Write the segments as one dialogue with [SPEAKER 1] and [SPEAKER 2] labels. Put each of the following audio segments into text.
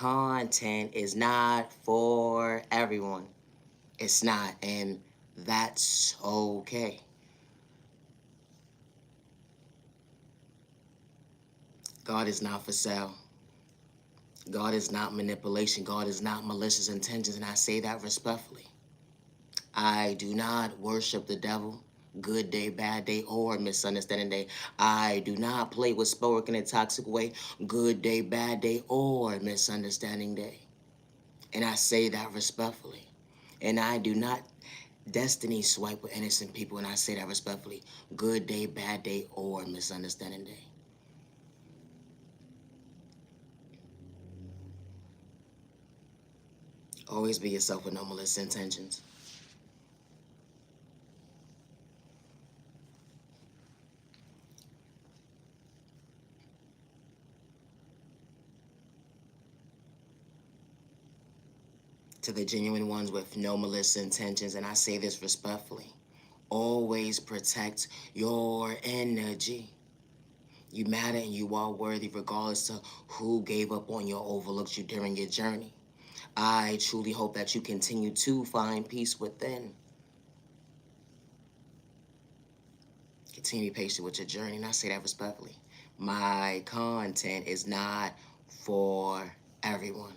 [SPEAKER 1] content is not for everyone. It's not, and that's okay. God is not for sale. God is not manipulation. God is not malicious intentions, and I say that respectfully. I do not worship the devil. Good day, bad day, or misunderstanding day. I do not play with spoke in a toxic way. Good day, bad day, or misunderstanding day. And I say that respectfully. And I do not destiny swipe with innocent people, and I say that respectfully. Good day, bad day, or misunderstanding day. Always be yourself with no malicious intentions. To the genuine ones with no malicious intentions, and I say this respectfully, always protect your energy. You matter and you are worthy regardless of who gave up on you or overlooked you during your journey. I truly hope that you continue to find peace within. Continue to be patient with your journey, and I say that respectfully. My content is not for everyone.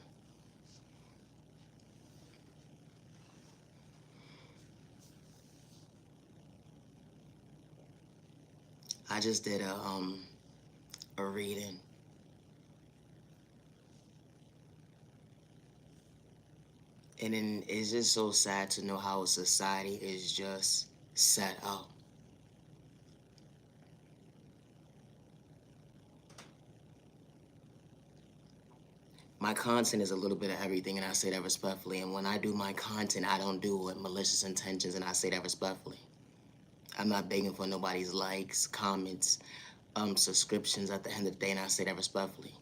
[SPEAKER 1] I just did a reading, and then it's just so sad to know how society is just set up. My content is a little bit of everything, and I say that respectfully. And when I do my content, I don't do it with malicious intentions, and I say that respectfully. I'm not begging for nobody's likes, comments, subscriptions at the end of the day, and I say that respectfully.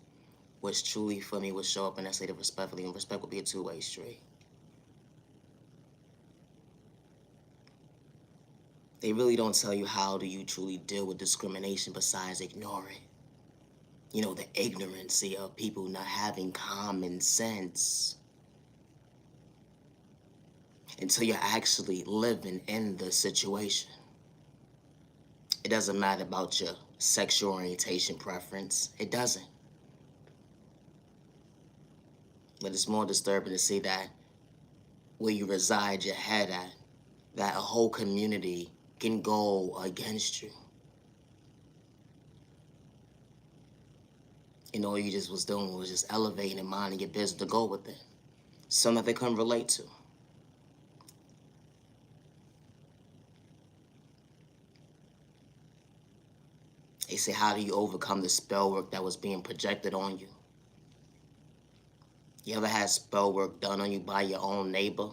[SPEAKER 1] What's truly for me will show up, and I say that respectfully, and respect will be a two-way street. They really don't tell you how do you truly deal with discrimination besides ignore it. You know, the ignorancy of people not having common sense until you're actually living in the situation. It doesn't matter about your sexual orientation preference. It doesn't. But it's more disturbing to see that where you reside your head at, that a whole community can go against you. And all you just was doing was just elevating and minding your business to go with it. Something that they couldn't relate to. They say, how do you overcome the spell work that was being projected on you? You ever had spell work done on you by your own neighbor?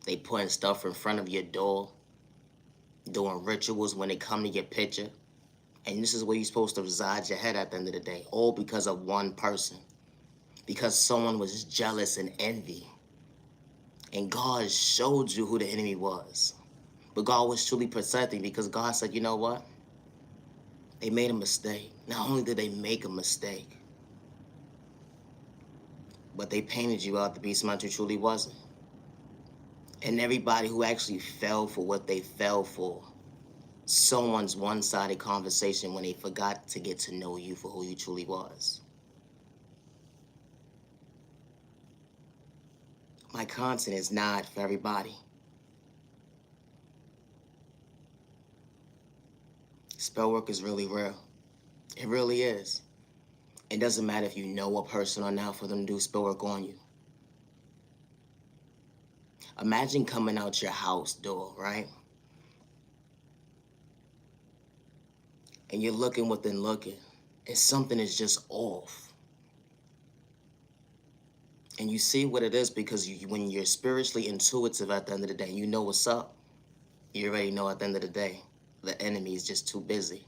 [SPEAKER 1] They putting stuff in front of your door, doing rituals when they come to your picture. And this is where you're supposed to reside your head at the end of the day, all because of one person. Because someone was jealous and envy. And God showed you who the enemy was. But God was truly protecting, because God said, you know what? They made a mistake. Not only did they make a mistake, but they painted you out to be somebody who truly wasn't. And everybody who actually fell for what they fell for, someone's one-sided conversation when they forgot to get to know you for who you truly was. My content is not for everybody. Spell work is really real. It really is. It doesn't matter if you know a person or not for them to do spell work on you. Imagine coming out your house door, right? And you're looking within looking, and something is just off. And you see what it is because when you're spiritually intuitive at the end of the day, you know what's up. You already know at the end of the day, the enemy is just too busy.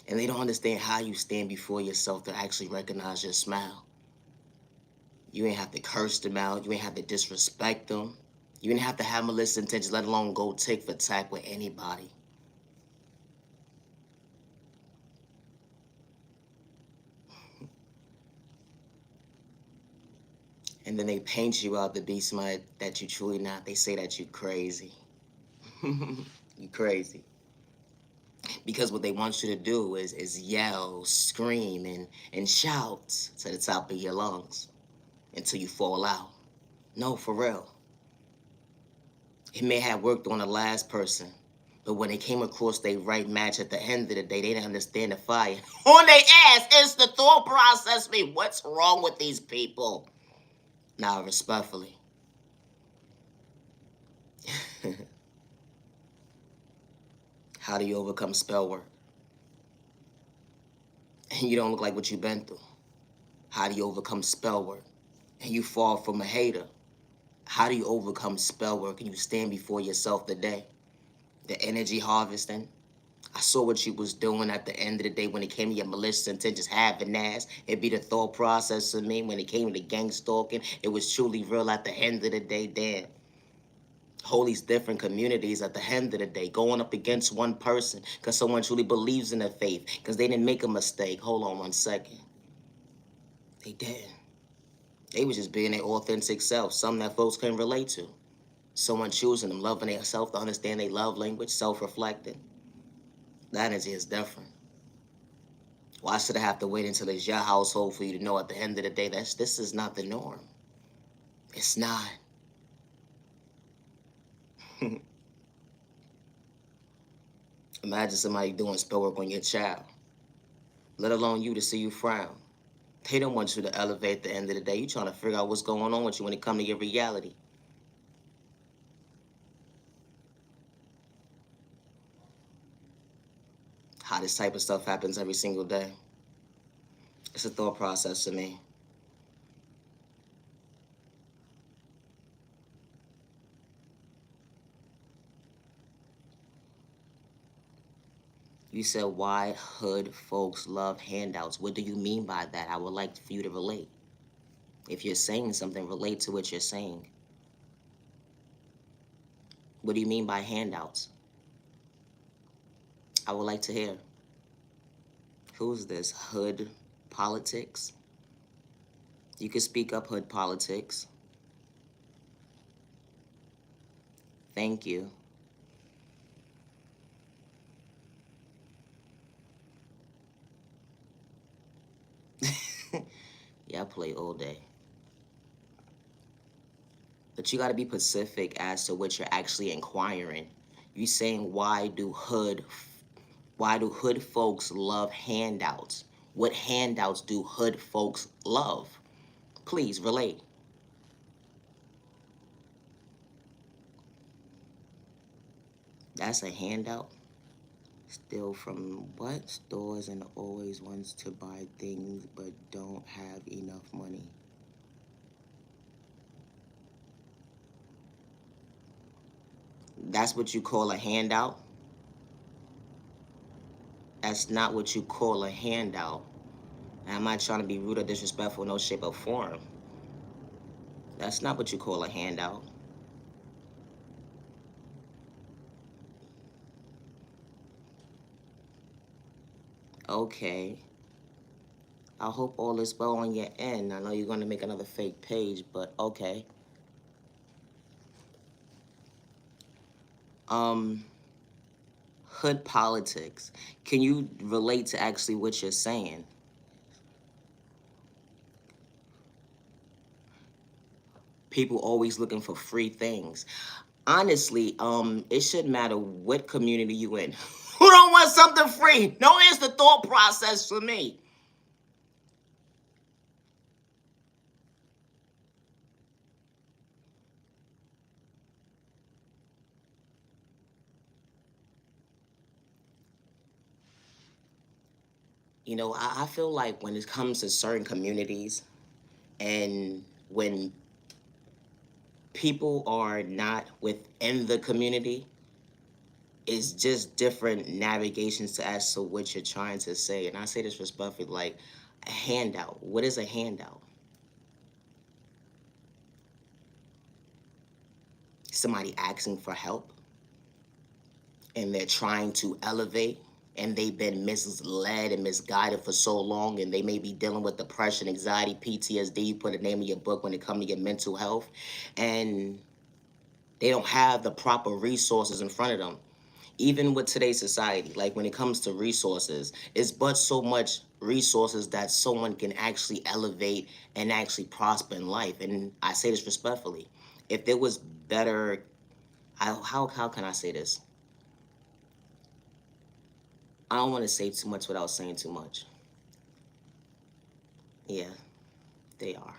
[SPEAKER 1] And they don't understand how you stand before yourself to actually recognize your smile. You ain't have to curse them out. You ain't have to disrespect them. You ain't have to have malicious intentions, let alone go tick for tack with anybody. And then they paint you out to be somebody that you truly not. They say that you crazy. You crazy. Because what they want you to do is yell, scream, and shout to the top of your lungs until you fall out. No, for real. It may have worked on the last person, but when they came across their right match at the end of the day, they didn't understand the fire. On their ass, it's the thought process. Me, what's wrong with these people? Now, respectfully. How do you overcome spell work? And you don't look like what you've been through. How do you overcome spell work? And you fall from a hater. How do you overcome spell work and you stand before yourself today? The energy harvesting. I saw what you was doing at the end of the day when it came to your malicious intentions, having ass. It be the thought process of me when it came to the gang stalking. It was truly real at the end of the day. Damn. All these different communities at the end of the day going up against one person because someone truly believes in their faith because they didn't make a mistake. Hold on 1 second. They didn't. They was just being their authentic self, something that folks couldn't relate to. Someone choosing them, loving themselves to understand their love language, self-reflecting. That energy is different. Why should I have to wait until it's your household for you to know at the end of the day this is not the norm? It's not. Imagine somebody doing spell work on your child, let alone you to see you frown. They don't want you to elevate at the end of the day. You're trying to figure out what's going on with you when it comes to your reality. How this type of stuff happens every single day. It's a thought process to me. You said why hood folks love handouts. What do you mean by that? I would like for you to relate. If you're saying something, relate to what you're saying. What do you mean by handouts? I would like to hear. Who's this? Hood politics? You can speak up, hood politics. Thank you. Yeah, I play all day. But you got to be specific as to what you're actually inquiring. You saying why do hood folks love handouts? What handouts do hood folks love? Please relate. That's a handout. Steal from what? Stores and always wants to buy things but don't have enough money. That's what you call a handout? That's not what you call a handout. And I'm not trying to be rude or disrespectful in no shape or form. That's not what you call a handout. Okay. I hope all is well on your end. I know you're going to make another fake page, but okay. Hood politics. Can you relate to actually what you're saying? People always looking for free things. Honestly, it shouldn't matter what community you in. Who don't want something free? No, it's the thought process for me. You know, I feel like when it comes to certain communities and when people are not within the community, it's just different navigations to as to what you're trying to say. And I say this respectfully, like a handout. What is a handout? Somebody asking for help and they're trying to elevate and they've been misled and misguided for so long, and they may be dealing with depression, anxiety, PTSD. You put a name of your book when it comes to your mental health, and they don't have the proper resources in front of them. Even with today's society, like when it comes to resources, it's but so much resources that someone can actually elevate and actually prosper in life. And I say this respectfully. If there was better, how can I say this? I don't want to say too much without saying too much. Yeah, they are.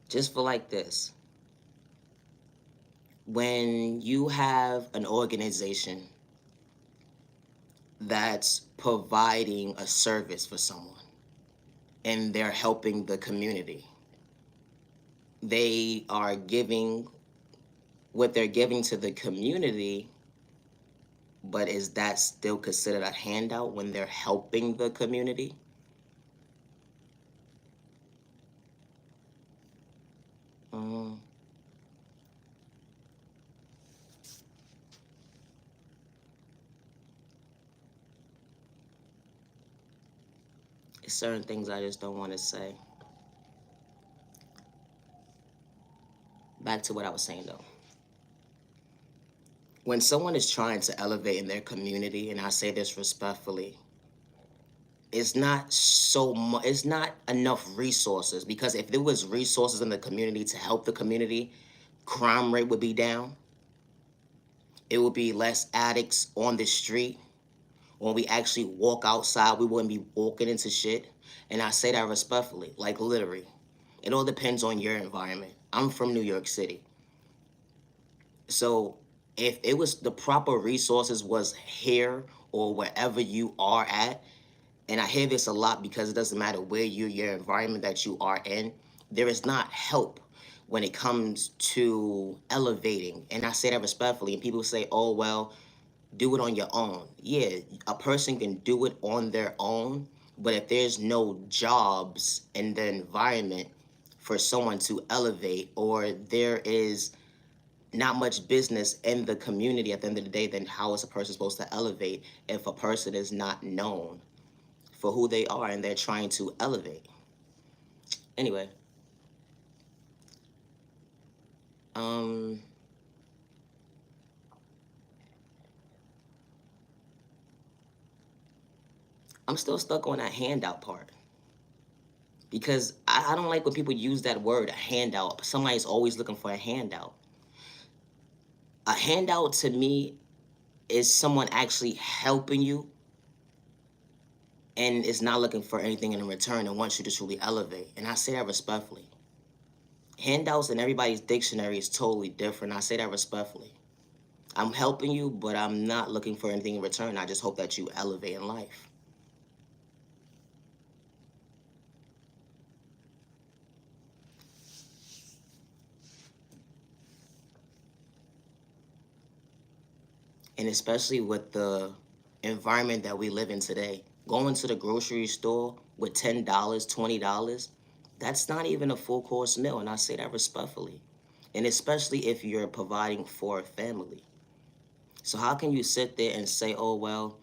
[SPEAKER 1] Just for like this, when you have an organization that's providing a service for someone and they're helping the community, they are giving what they're giving to the community, but is that still considered a handout when they're helping the community? Mm, it's certain things I just don't want to say. Back to what I was saying though. When someone is trying to elevate in their community, and I say this respectfully, it's not enough resources, because if there was resources in the community to help the community, crime rate would be down. It would be less addicts on the street. When we actually walk outside, we wouldn't be walking into shit. And I say that respectfully, like literally. It all depends on your environment. I'm from New York City. So if it was the proper resources was here or wherever you are at, and I hear this a lot because it doesn't matter where your environment that you are in, there is not help when it comes to elevating. And I say that respectfully, and people say, oh, well, do it on your own. Yeah, a person can do it on their own, but if there's no jobs in the environment for someone to elevate, or there is not much business in the community at the end of the day, then how is a person supposed to elevate if a person is not known for who they are and they're trying to elevate? Anyway, um, I'm still stuck on that handout part, because I don't like when people use that word, a handout. Somebody's always looking for a handout. A handout to me is someone actually helping you and is not looking for anything in return and wants you to truly elevate. And I say that respectfully. Handouts in everybody's dictionary is totally different. I say that respectfully. I'm helping you, but I'm not looking for anything in return. I just hope that you elevate in life. And especially with the environment that we live in today, going to the grocery store with $10, $20, that's not even a full course meal. And I say that respectfully. And especially if you're providing for a family. So how can you sit there and say, oh, well,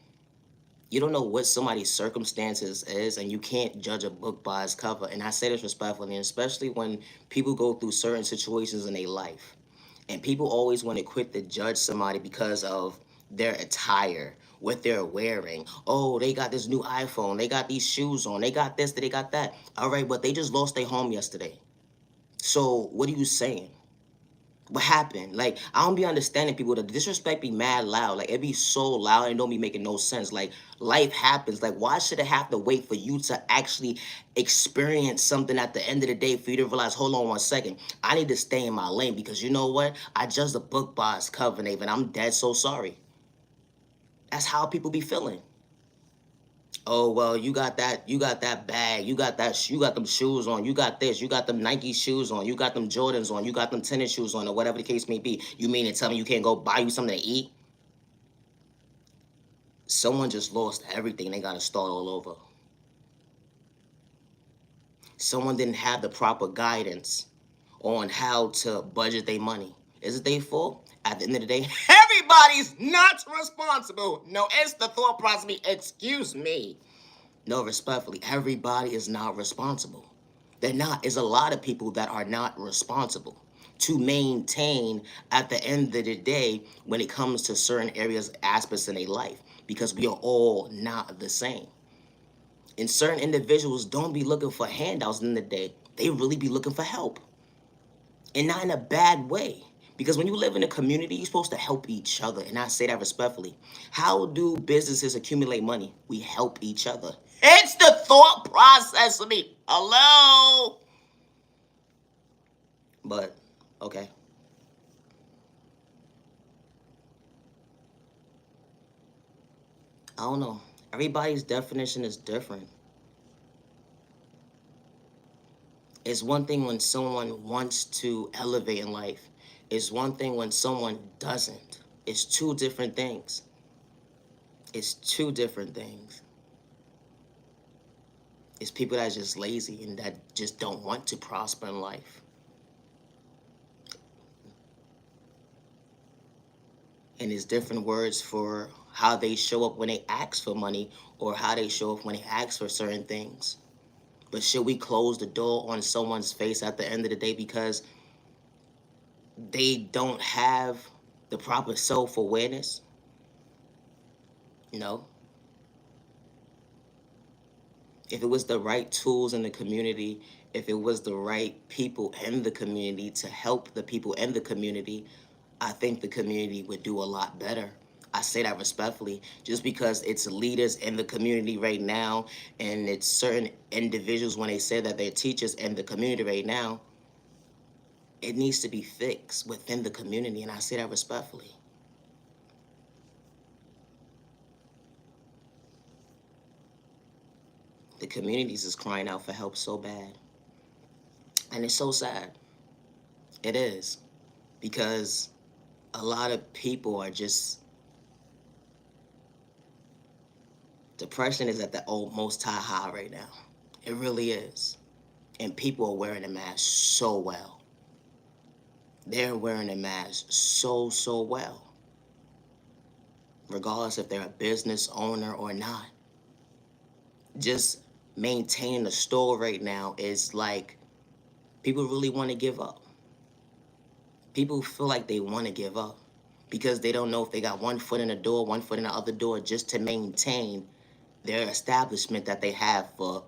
[SPEAKER 1] you don't know what somebody's circumstances is, and you can't judge a book by its cover. And I say this respectfully, and especially when people go through certain situations in their life. And people always want to quit to judge somebody because of their attire, what they're wearing. Oh, they got this new iPhone. They got these shoes on. They got this, they got that. All right, but they just lost their home yesterday. So what are you saying? What happened? Like, I don't be understanding people. The disrespect be mad loud. Like, it be so loud and don't be making no sense. Like, life happens. Like, why should it have to wait for you to actually experience something at the end of the day for you to realize, hold on 1 second, I need to stay in my lane, because you know what? I judged the book by its cover, and I'm dead so sorry. That's how people be feeling. Oh, well, you got that bag, you got them shoes on, you got this, you got them Nike shoes on, you got them Jordans on, you got them tennis shoes on, or whatever the case may be. You mean to tell me you can't go buy you something to eat? Someone just lost everything, they gotta start all over. Someone didn't have the proper guidance on how to budget their money. Is it their fault? At the end of the day, everybody's not responsible. No, it's the thought process. Excuse me. No, respectfully, everybody is not responsible. They're not. There's a lot of people that are not responsible to maintain at the end of the day when it comes to certain areas, aspects in their life, because we are all not the same. And certain individuals don't be looking for handouts in the day. They really be looking for help. And not in a bad way. Because when you live in a community, you're supposed to help each other. And I say that respectfully. How do businesses accumulate money? We help each other. It's the thought process of me. Hello? But, okay. I don't know. Everybody's definition is different. It's one thing when someone wants to elevate in life. It's one thing when someone doesn't. It's two different things. It's two different things. It's people that are just lazy and that just don't want to prosper in life. And it's different words for how they show up when they ask for money or how they show up when they ask for certain things. But should we close the door on someone's face at the end of the day because they don't have the proper self-awareness? No. If it was the right tools in the community, if it was the right people in the community to help the people in the community, I think the community would do a lot better. I say that respectfully, just because it's leaders in the community right now, and it's certain individuals when they say that they're teachers in the community right now, it needs to be fixed within the community, and I say that respectfully. The communities is crying out for help so bad, and it's so sad. It is, because a lot of people are just, depression is at the most high right now. It really is. And people are wearing a mask so well. They're wearing a mask so well. Regardless if they're a business owner or not. Just maintaining a store right now is like, people really want to give up. People feel like they want to give up because they don't know if they got one foot in the door, one foot in the other door, just to maintain their establishment that they have for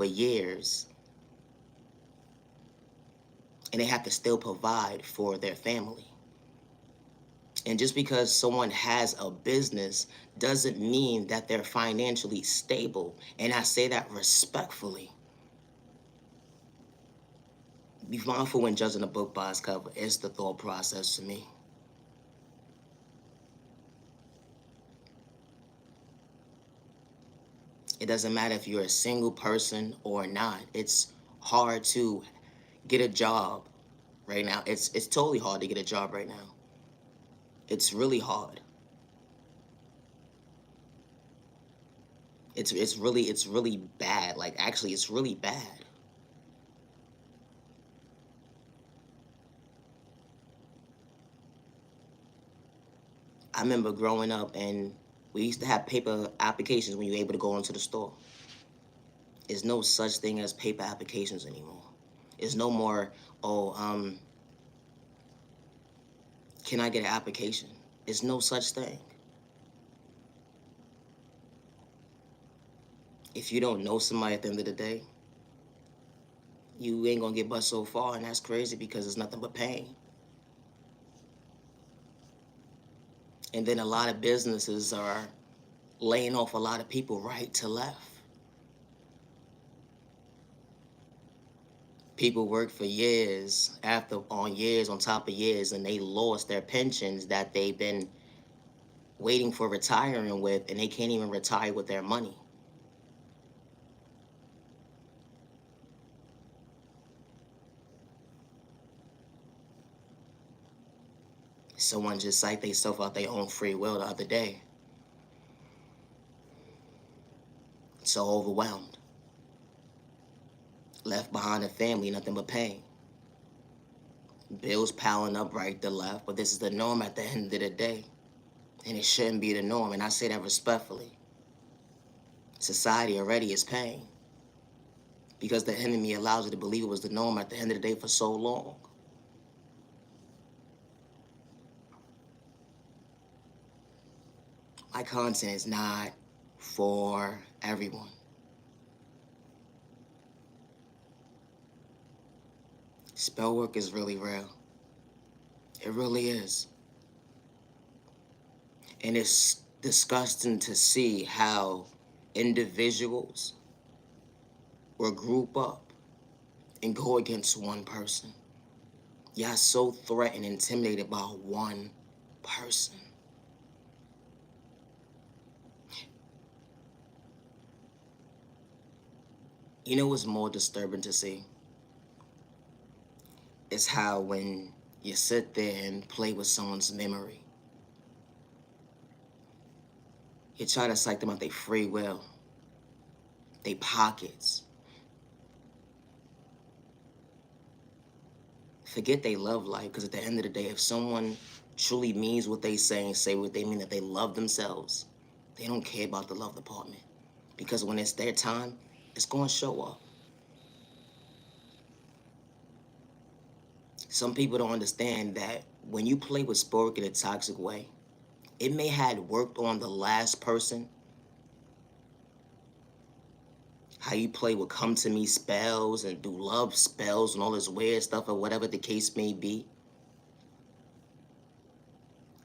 [SPEAKER 1] years. And they have to still provide for their family. And just because someone has a business doesn't mean that they're financially stable. And I say that respectfully. Be mindful when judging a book by its cover. It's the thought process to me. It doesn't matter if you're a single person or not. It's hard to get a job right now. It's totally hard to get a job right now. It's really hard. It's really bad. Like, actually, it's really bad. I remember growing up and we used to have paper applications when you were able to go into the store. There's no such thing as paper applications anymore. There's no more, oh, can I get an application? There's no such thing. If you don't know somebody at the end of the day, you ain't gonna get but so far, and that's crazy because it's nothing but pain. And then a lot of businesses are laying off a lot of people right to left. People work for years on years on top of years, and they lost their pensions that they've been waiting for retiring with, and they can't even retire with their money. Someone just psyched themselves out their own free will the other day. So overwhelmed. Left behind a family, nothing but pain. Bills piling up right to left, but this is the norm at the end of the day. And it shouldn't be the norm, and I say that respectfully. Society already is paying because the enemy allows you to believe it was the norm at the end of the day for so long. My content is not for everyone. Spell work is really real. It really is. And it's disgusting to see how individuals will group up and go against one person. Y'all so threatened and intimidated by one person. You know what's more disturbing to see? It's how when you sit there and play with someone's memory, you try to psych them out their free will, their pockets. Forget they love life, because at the end of the day, if someone truly means what they say and say what they mean, that they love themselves, they don't care about the love department. Because when it's their time, it's going to show up. Some people don't understand that when you play with sport in a toxic way, it may have worked on the last person. How you play with come to me spells and do love spells and all this weird stuff or whatever the case may be.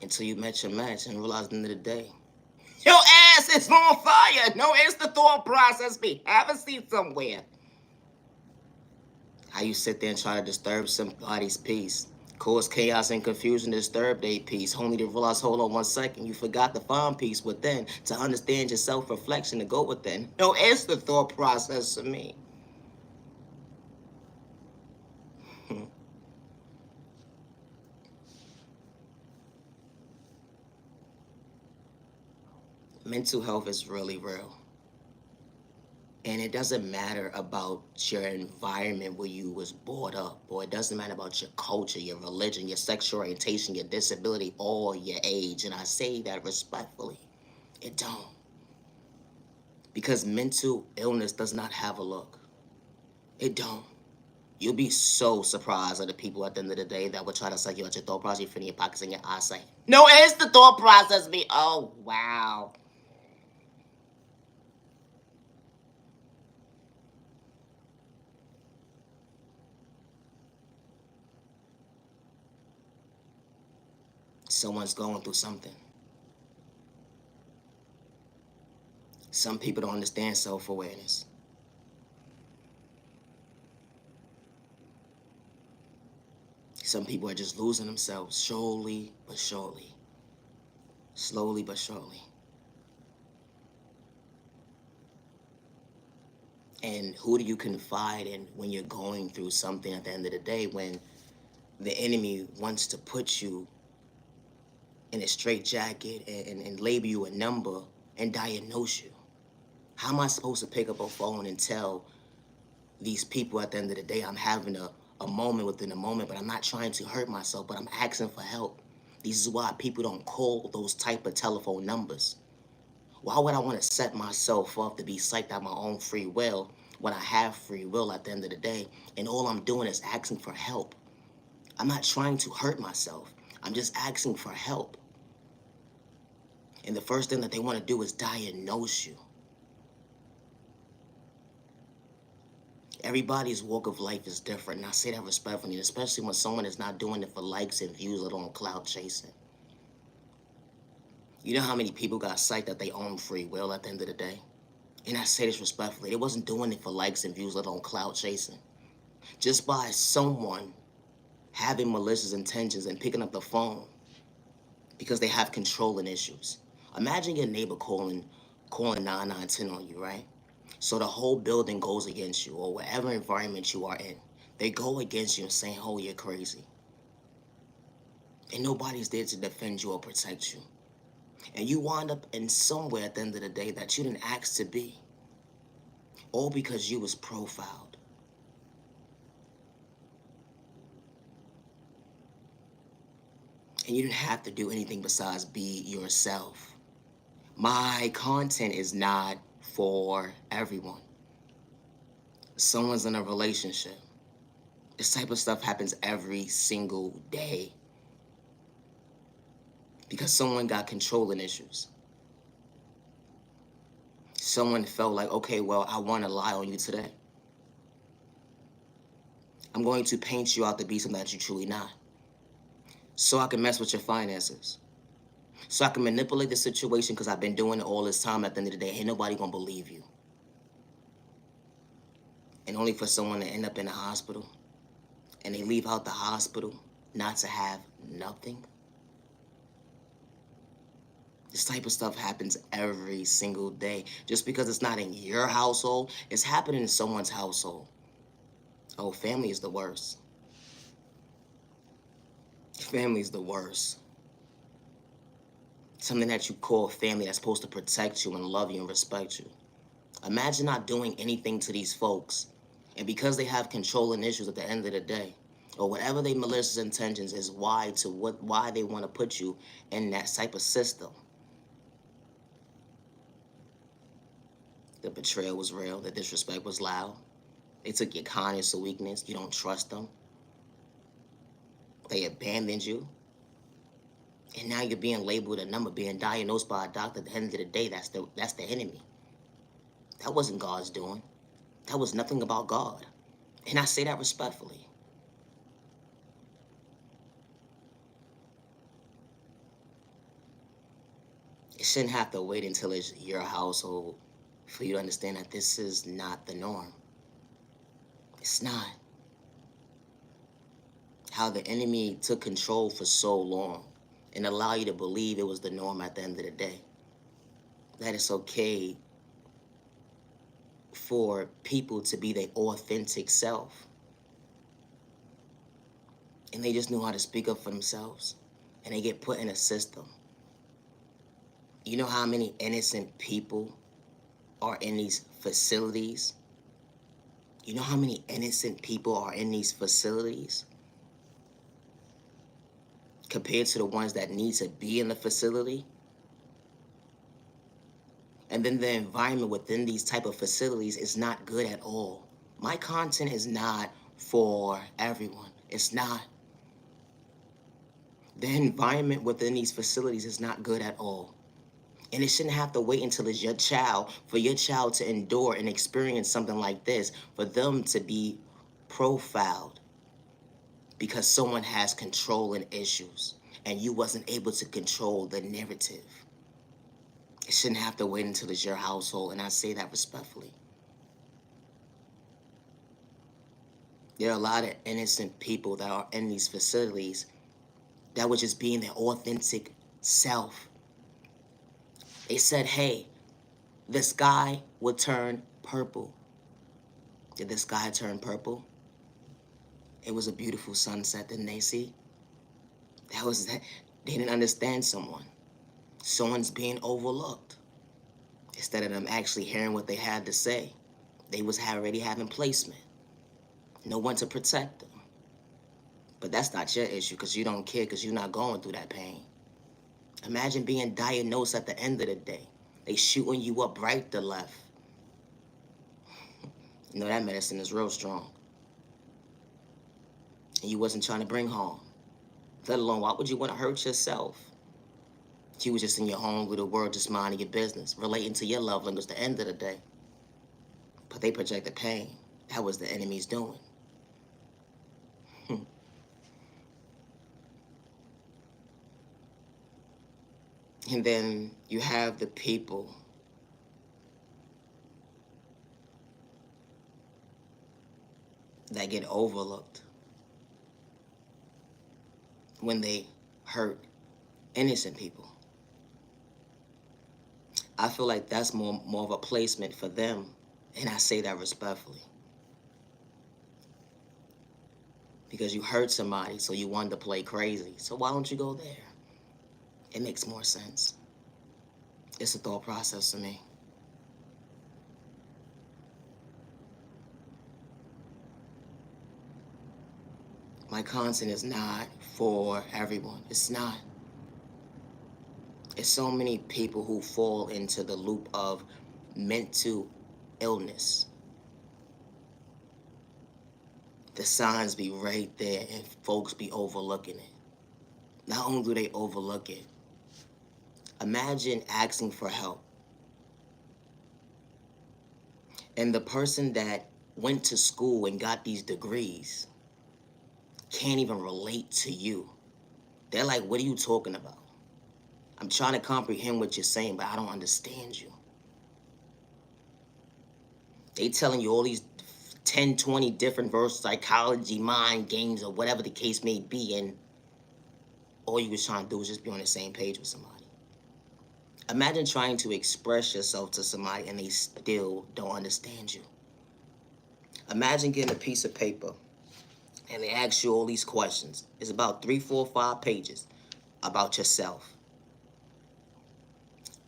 [SPEAKER 1] Until you met your match and realized at the end of the day, your ass is on fire. No, it's the thought process we haven't seen somewhere. How you sit there and try to disturb somebody's peace, cause chaos and confusion, disturb their peace, only to realize, hold on 1 second, you forgot to find peace within, to understand your self-reflection, to go within. No, it's the thought process to me. Mental health is really real. And it doesn't matter about your environment where you was brought up, or it doesn't matter about your culture, your religion, your sexual orientation, your disability, or your age. And I say that respectfully. It don't. Because mental illness does not have a look. It don't. You'll be so surprised at the people at the end of the day that will try to suck you out your thought process, your feet in your pockets, and your eyesight. No, it's the thought process. Me. Oh, wow. Someone's going through something. Some people don't understand self-awareness. Some people are just losing themselves slowly but surely. Slowly but surely. And who do you confide in when you're going through something at the end of the day, when the enemy wants to put you in a straitjacket and label you a number and diagnose you? How am I supposed to pick up a phone and tell these people at the end of the day I'm having a moment within a moment, but I'm not trying to hurt myself, but I'm asking for help? This is why people don't call those type of telephone numbers. Why would I want to set myself up to be psyched out my own free will when I have free will at the end of the day, and all I'm doing is asking for help? I'm not trying to hurt myself. I'm just asking for help. And the first thing that they want to do is diagnose you. Everybody's walk of life is different, and I say that respectfully, especially when someone is not doing it for likes and views, let alone clout chasing. You know how many people got psyched at their own free will at the end of the day? And I say this respectfully, they wasn't doing it for likes and views, let alone clout chasing. Just by someone having malicious intentions and picking up the phone because they have controlling issues. Imagine your neighbor calling 911 on you, right? So the whole building goes against you, or whatever environment you are in. They go against you and saying, oh, you're crazy. And nobody's there to defend you or protect you. And you wind up in somewhere at the end of the day that you didn't ask to be. All because you was profiled. And you didn't have to do anything besides be yourself. My content is not for everyone. Someone's in a relationship. This type of stuff happens every single day because someone got controlling issues. Someone felt like, okay, well, I want to lie on you today. I'm going to paint you out to be something that you're truly not. So I can mess with your finances. So I can manipulate the situation because I've been doing it all this time. At the end of the day, ain't nobody going to believe you. And only for someone to end up in the hospital and they leave out the hospital not to have nothing. This type of stuff happens every single day. Just because it's not in your household, it's happening in someone's household. Oh, family is the worst. Family is the worst. Something that you call family that's supposed to protect you and love you and respect you. Imagine not doing anything to these folks. And because they have controlling issues at the end of the day, or whatever their malicious intentions is, why they want to put you in that type of system. The betrayal was real. The disrespect was loud. They took your kindness or weakness. You don't trust them. They abandoned you. And now you're being labeled a number, being diagnosed by a doctor. At the end of the day, that's the enemy. That wasn't God's doing. That was nothing about God. And I say that respectfully. It shouldn't have to wait until it's your household for you to understand that this is not the norm. It's not. How the enemy took control for so long and allow you to believe it was the norm at the end of the day. That it's okay for people to be their authentic self. And they just knew how to speak up for themselves. And they get put in a system. You know how many innocent people are in these facilities? You know how many innocent people are in these facilities? Compared to the ones that need to be in the facility? And then the environment within these type of facilities is not good at all. My content is not for everyone. It's not. The environment within these facilities is not good at all. And it shouldn't have to wait until it's your child, for your child to endure and experience something like this, for them to be profiled because someone has controlling issues and you wasn't able to control the narrative. It shouldn't have to wait until it's your household, and I say that respectfully. There are a lot of innocent people that are in these facilities that were just being their authentic self. They said, hey, the sky will turn purple. Did the sky turn purple? It was a beautiful sunset, didn't they see? That was that. They didn't understand someone. Someone's being overlooked. Instead of them actually hearing what they had to say, they was already having placement. No one to protect them. But that's not your issue because you don't care because you're not going through that pain. Imagine being diagnosed at the end of the day. They shooting you up right to left. You know that medicine is real strong. And you wasn't trying to bring harm. Let alone, why would you want to hurt yourself? You was just in your home with the world, just minding your business, relating to your love language at the end of the day. But they projected pain. That was the enemy's doing. And then you have the people that get overlooked when they hurt innocent people. I feel like that's more of a placement for them, and I say that respectfully. Because you hurt somebody, so you wanted to play crazy. So why don't you go there? It makes more sense. It's a thought process to me. My content is not for everyone. It's not. It's so many people who fall into the loop of mental illness. The signs be right there and folks be overlooking it. Not only do they overlook it, imagine asking for help. And the person that went to school and got these degrees can't even relate to you. They're like, what are you talking about? I'm trying to comprehend what you're saying, but I don't understand you. They telling you all these 10, 20 different verse psychology, mind games, or whatever the case may be, and all you was trying to do was just be on the same page with somebody. Imagine trying to express yourself to somebody and they still don't understand you. Imagine getting a piece of paper and they ask you all these questions. It's about 3, 4, 5 pages about yourself.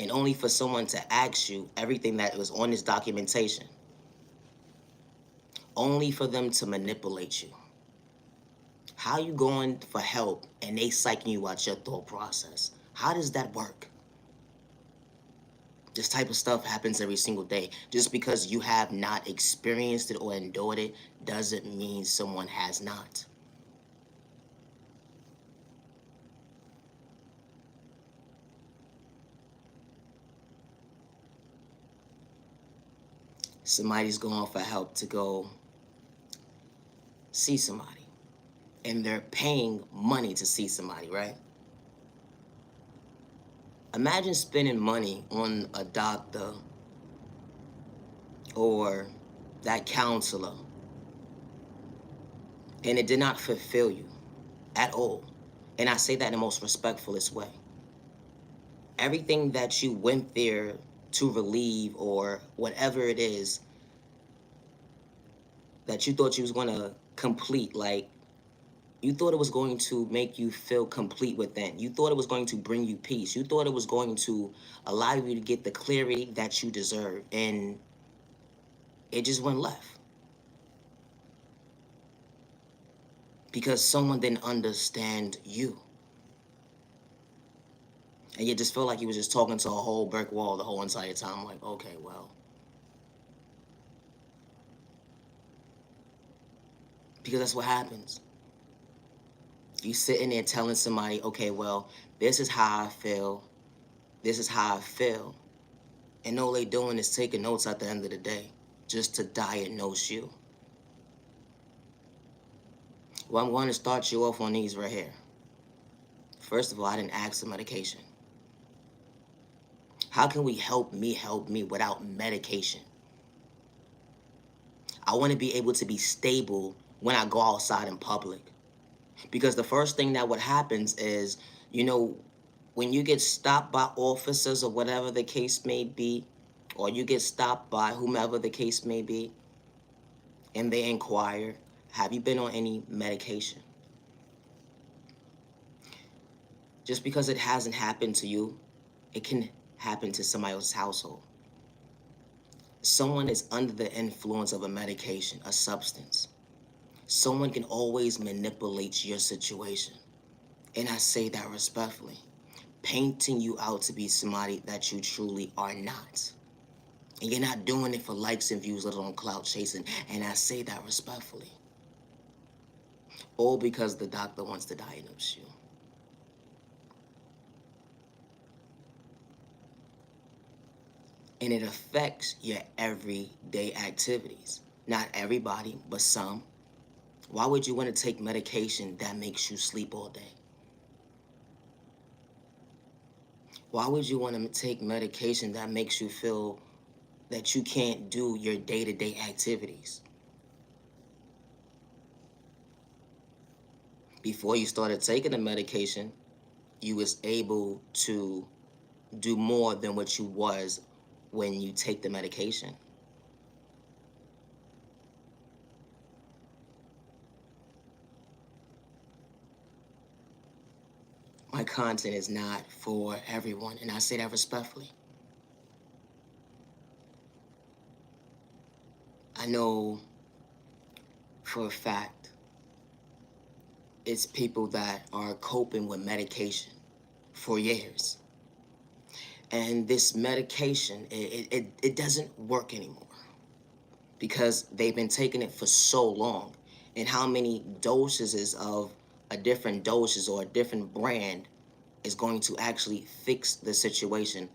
[SPEAKER 1] And only for someone to ask you everything that was on this documentation. Only for them to manipulate you. How you going for help and they psyching you out your thought process? How does that work? This type of stuff happens every single day. Just because you have not experienced it or endured it doesn't mean someone has not. Somebody's going for help to go see somebody. And they're paying money to see somebody, right? Imagine spending money on a doctor or that counselor and it did not fulfill you at all. And I say that in the most respectfulest way. Everything that you went there to relieve or whatever it is that you thought you was going to complete, like you thought it was going to make you feel complete within. You thought it was going to bring you peace. You thought it was going to allow you to get the clarity that you deserve. And it just went left. Because someone didn't understand you. And you just feel like you was just talking to a whole brick wall the whole entire time. Like, okay, well. Because that's what happens. You sitting there telling somebody, okay, well, this is how I feel. This is how I feel. And all they doing is taking notes at the end of the day just to diagnose you. Well, I'm going to start you off on these right here. First of all, I didn't ask for medication. How can we help me without medication? I want to be able to be stable when I go outside in public. Because the first thing that what happens is, you know, when you get stopped by officers or whatever the case may be, or you get stopped by whomever the case may be, and they inquire, have you been on any medication? Just because it hasn't happened to you, it can happen to somebody else's household. Someone is under the influence of a medication, a substance. Someone can always manipulate your situation. And I say that respectfully. Painting you out to be somebody that you truly are not. And you're not doing it for likes and views, let alone clout chasing. And I say that respectfully. All because the doctor wants to diagnose you. And it affects your everyday activities. Not everybody, but some. Why would you want to take medication that makes you sleep all day? Why would you want to take medication that makes you feel that you can't do your day-to-day activities? Before you started taking the medication, you was able to do more than what you was when you take the medication. My content is not for everyone, and I say that respectfully. I know for a fact It's people that are coping with medication for years. And this medication, it doesn't work anymore because they've been taking it for so long. And how many doses of a different dosage or a different brand is going to actually fix the situation?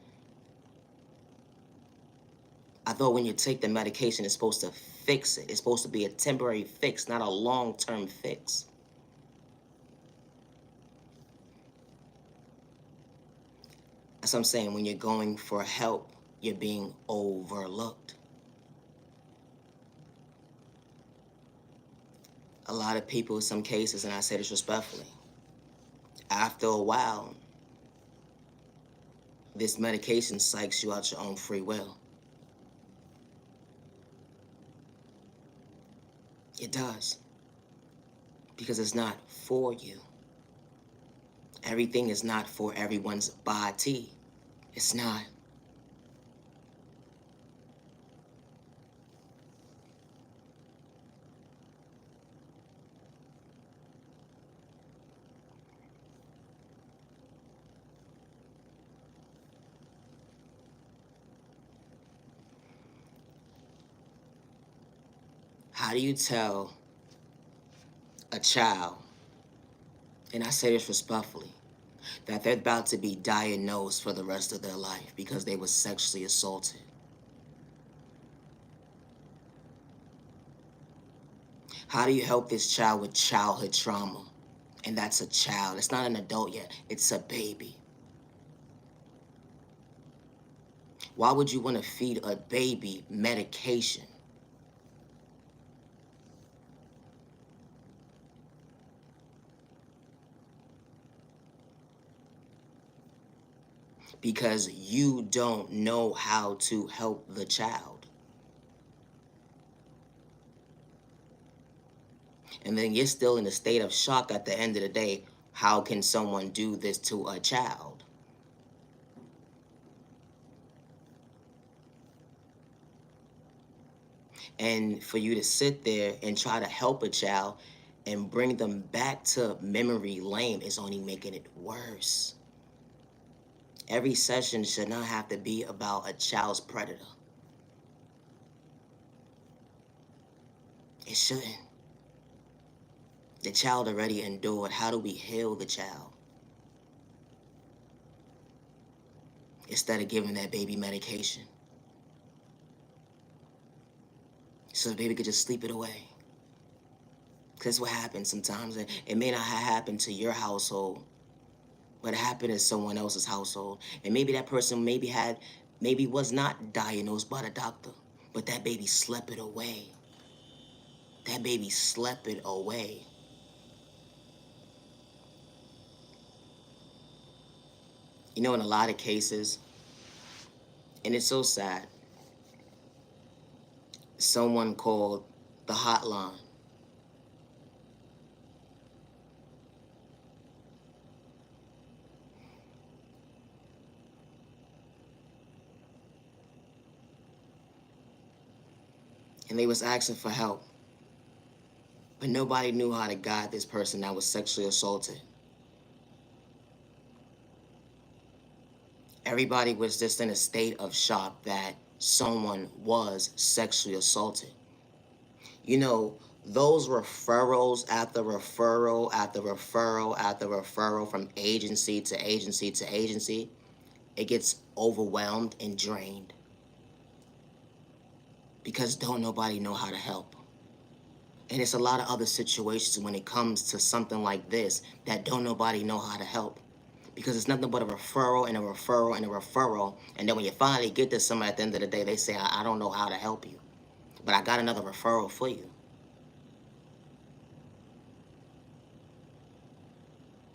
[SPEAKER 1] I thought when you take the medication, it's supposed to fix it. It's supposed to be a temporary fix, not a long-term fix. That's what I'm saying. When you're going for help, you're being overlooked. A lot of people, in some cases, and I say this respectfully, after a while, this medication psychs you out your own free will. It does. Because it's not for you. Everything is not for everyone's body. It's not. How do you tell a child, and I say this respectfully, that they're about to be diagnosed for the rest of their life because they were sexually assaulted? How do you help this child with childhood trauma? And that's a child. It's not an adult yet. It's a baby. Why would you want to feed a baby medication? Because you don't know how to help the child. And then you're still in a state of shock at the end of the day. How can someone do this to a child? And for you to sit there and try to help a child and bring them back to memory lane is only making it worse. Every session should not have to be about a child's predator. It shouldn't. The child already endured. How do we heal the child? Instead of giving that baby medication. So the baby could just sleep it away. Because that's what happens sometimes. It may not have happened to your household, but it happened in someone else's household. And maybe that person maybe was not diagnosed by the doctor, but that baby slept it away. That baby slept it away. You know, in a lot of cases, and it's so sad, someone called the hotline. And they was asking for help. But nobody knew how to guide this person that was sexually assaulted. Everybody was just in a state of shock that someone was sexually assaulted. You know, those referrals after referral after referral after referral from agency to agency to agency, it gets overwhelmed and drained. Because don't nobody know how to help. And it's a lot of other situations when it comes to something like this that don't nobody know how to help. Because it's nothing but a referral and a referral and a referral. And then when you finally get to somebody at the end of the day, they say, I don't know how to help you, but I got another referral for you.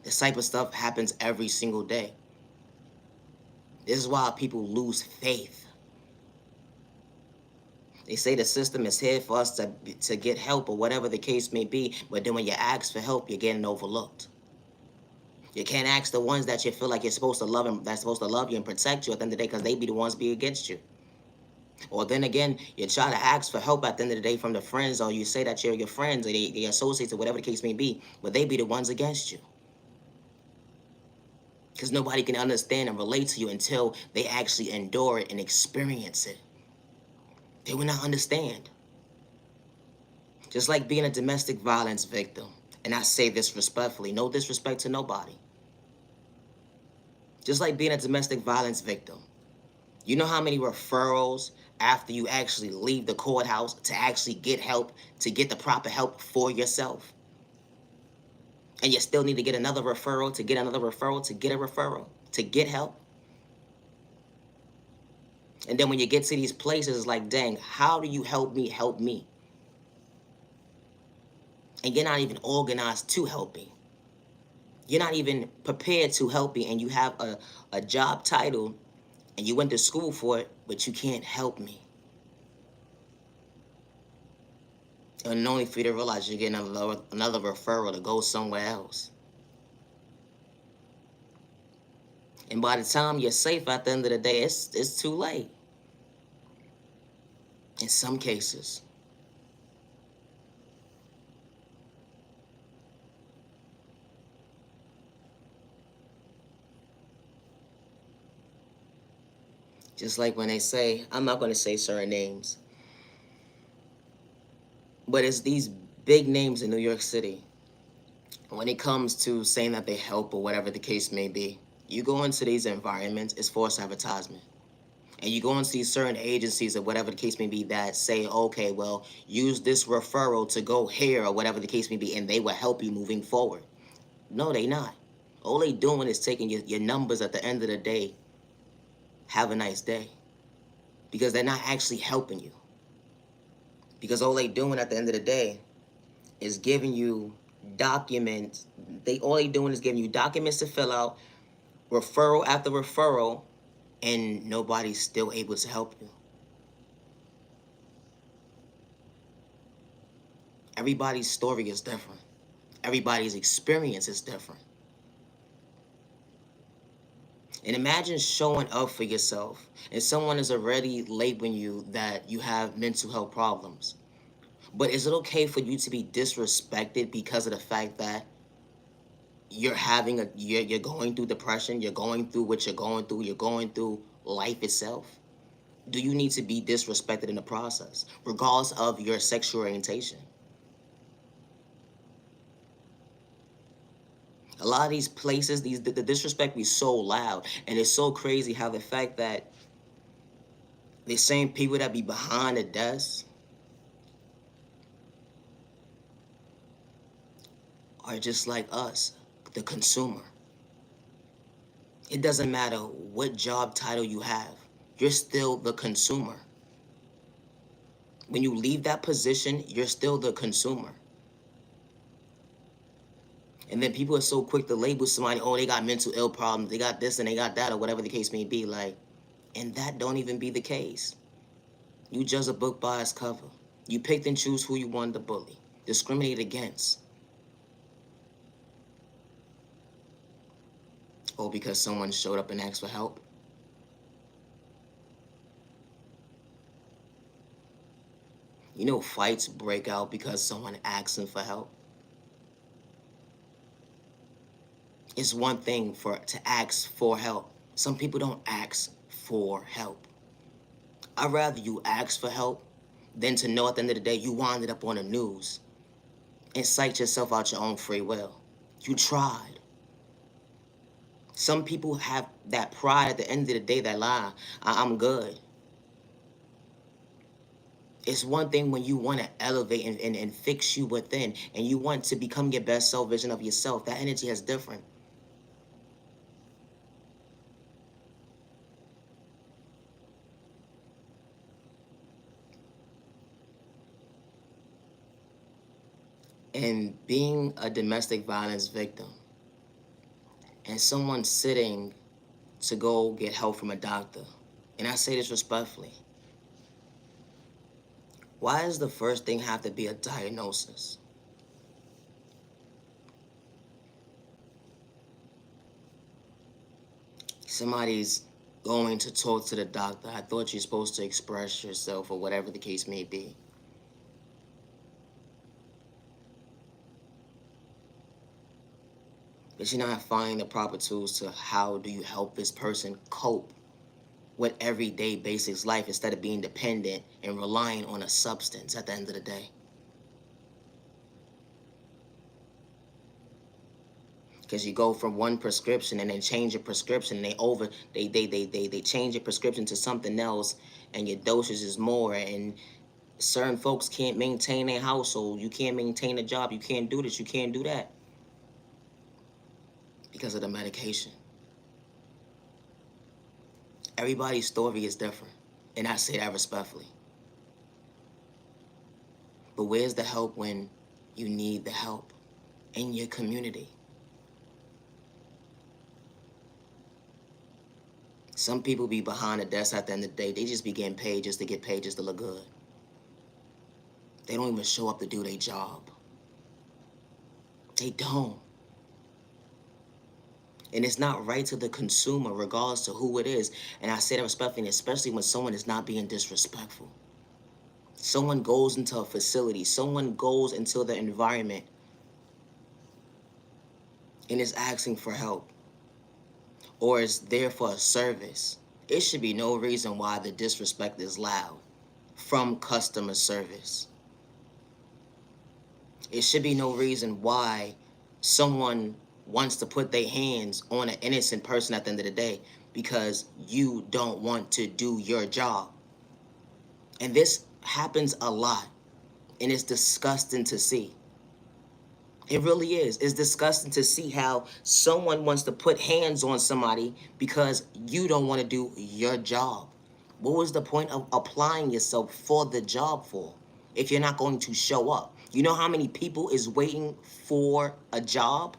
[SPEAKER 1] This type of stuff happens every single day. This is why people lose faith. They say the system is here for us to get help or whatever the case may be, but then when you ask for help, you're getting overlooked. You can't ask the ones that you feel like you're supposed to love and that's supposed to love you and protect you at the end of the day, because they be the ones be against you. Or then again, you try to ask for help at the end of the day from the friends, or you say that you're your friends, or they associates, or whatever the case may be, but they be the ones against you. Because nobody can understand and relate to you until they actually endure it and experience it. They will not understand. Just like being a domestic violence victim, and I say this respectfully, no disrespect to nobody. Just like being a domestic violence victim, you know how many referrals after you actually leave the courthouse to actually get help, to get the proper help for yourself? And you still need to get another referral, to get another referral, to get a referral, to get help. And then when you get to these places, it's like, dang, how do you help me help me? And you're not even organized to help me. You're not even prepared to help me, and you have a job title, and you went to school for it, but you can't help me. And only for you to realize you're getting another referral to go somewhere else. And by the time you're safe at the end of the day, it's too late. In some cases. Just like when they say, I'm not going to say certain names, but it's these big names in New York City. When it comes to saying that they help or whatever the case may be, you go into these environments, it's false advertisement. And you go into these certain agencies or whatever the case may be that say, okay, well, use this referral to go here or whatever the case may be, and they will help you moving forward. No, they not. All they doing is taking your numbers at the end of the day. Have a nice day. Because they're not actually helping you. Because all they doing at the end of the day is giving you documents. All they doing is giving you documents to fill out, referral after referral, and nobody's still able to help you. Everybody's story is different. Everybody's experience is different. And imagine showing up for yourself and someone is already labeling you that you have mental health problems. But is it okay for you to be disrespected because of the fact that you're going through depression, you're going through what you're going through life itself? Do you need to be disrespected in the process, regardless of your sexual orientation? A lot of these places, the disrespect be so loud, and it's so crazy how the fact that the same people that be behind the desk are just like us, the consumer. It doesn't matter what job title you have, you're still the consumer. When you leave that position, you're still the consumer. And then people are so quick to label somebody, oh, they got mental ill problems, they got this and they got that, or whatever the case may be. Like, and that don't even be the case. You judge a book by its cover. You picked and choose who you wanted to bully, discriminate against. Or because someone showed up and asked for help. You know, fights break out because someone asking for help. It's one thing to ask for help. Some people don't ask for help. I'd rather you ask for help than to know at the end of the day you winded up on the news and cite yourself out your own free will. You tried. Some people have that pride at the end of the day that lie, I'm good. It's one thing when you want to elevate and fix you within, and you want to become your best self vision of yourself. That energy is different. And being a domestic violence victim and someone sitting to go get help from a doctor, and I say this respectfully, why does the first thing have to be a diagnosis? Somebody's going to talk to the doctor. I thought you're supposed to express yourself or whatever the case may be. But you're not finding the proper tools to how do you help this person cope with everyday basics life instead of being dependent and relying on a substance at the end of the day. Because you go from one prescription and then change your prescription and they change your prescription to something else and your dosage is more, and certain folks can't maintain their household, you can't maintain a job, you can't do this, you can't do that because of the medication. Everybody's story is different, and I say that respectfully. But where's the help when you need the help in your community? Some people be behind the desk at the end of the day. They just be getting paid just to get paid, just to look good. They don't even show up to do their job. They don't. And it's not right to the consumer, regardless to who it is. And I say that respectfully, especially when someone is not being disrespectful. Someone goes into a facility, someone goes into the environment and is asking for help or is there for a service. It should be no reason why the disrespect is loud from customer service. It should be no reason why someone wants to put their hands on an innocent person at the end of the day because you don't want to do your job. And this happens a lot, and it's disgusting to see. It really is. It's disgusting to see how someone wants to put hands on somebody because you don't want to do your job. What was the point of applying yourself for the job for if you're not going to show up? You know how many people is waiting for a job?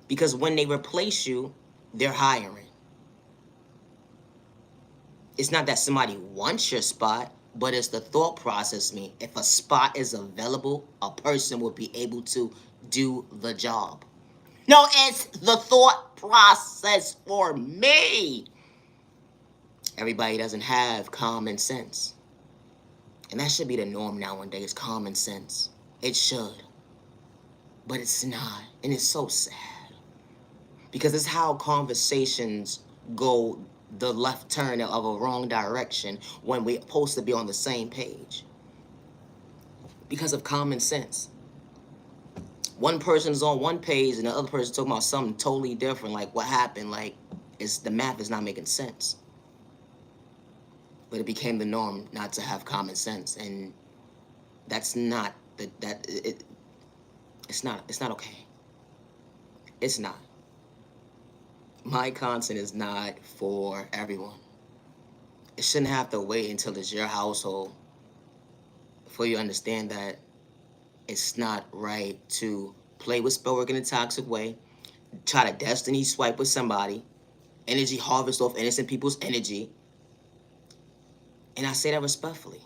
[SPEAKER 1] Because when they replace you, they're hiring. It's not that somebody wants your spot, but it's the thought process. Me, if a spot is available, a person will be able to do the job. No, it's the thought process for me. Everybody doesn't have common sense. And that should be the norm nowadays, common sense. It should. But it's not. And it's so sad. Because it's how conversations go the left turn of a wrong direction when we're supposed to be on the same page. Because of common sense. One person's on one page and the other person's talking about something totally different. Like, what happened? Like, the math is not making sense. But it became the norm not to have common sense. And that's not, it's not okay. It's not. My content is not for everyone. It shouldn't have to wait until it's your household before you understand that it's not right to play with spellwork in a toxic way, try to destiny swipe with somebody, energy harvest off innocent people's energy. And I say that respectfully.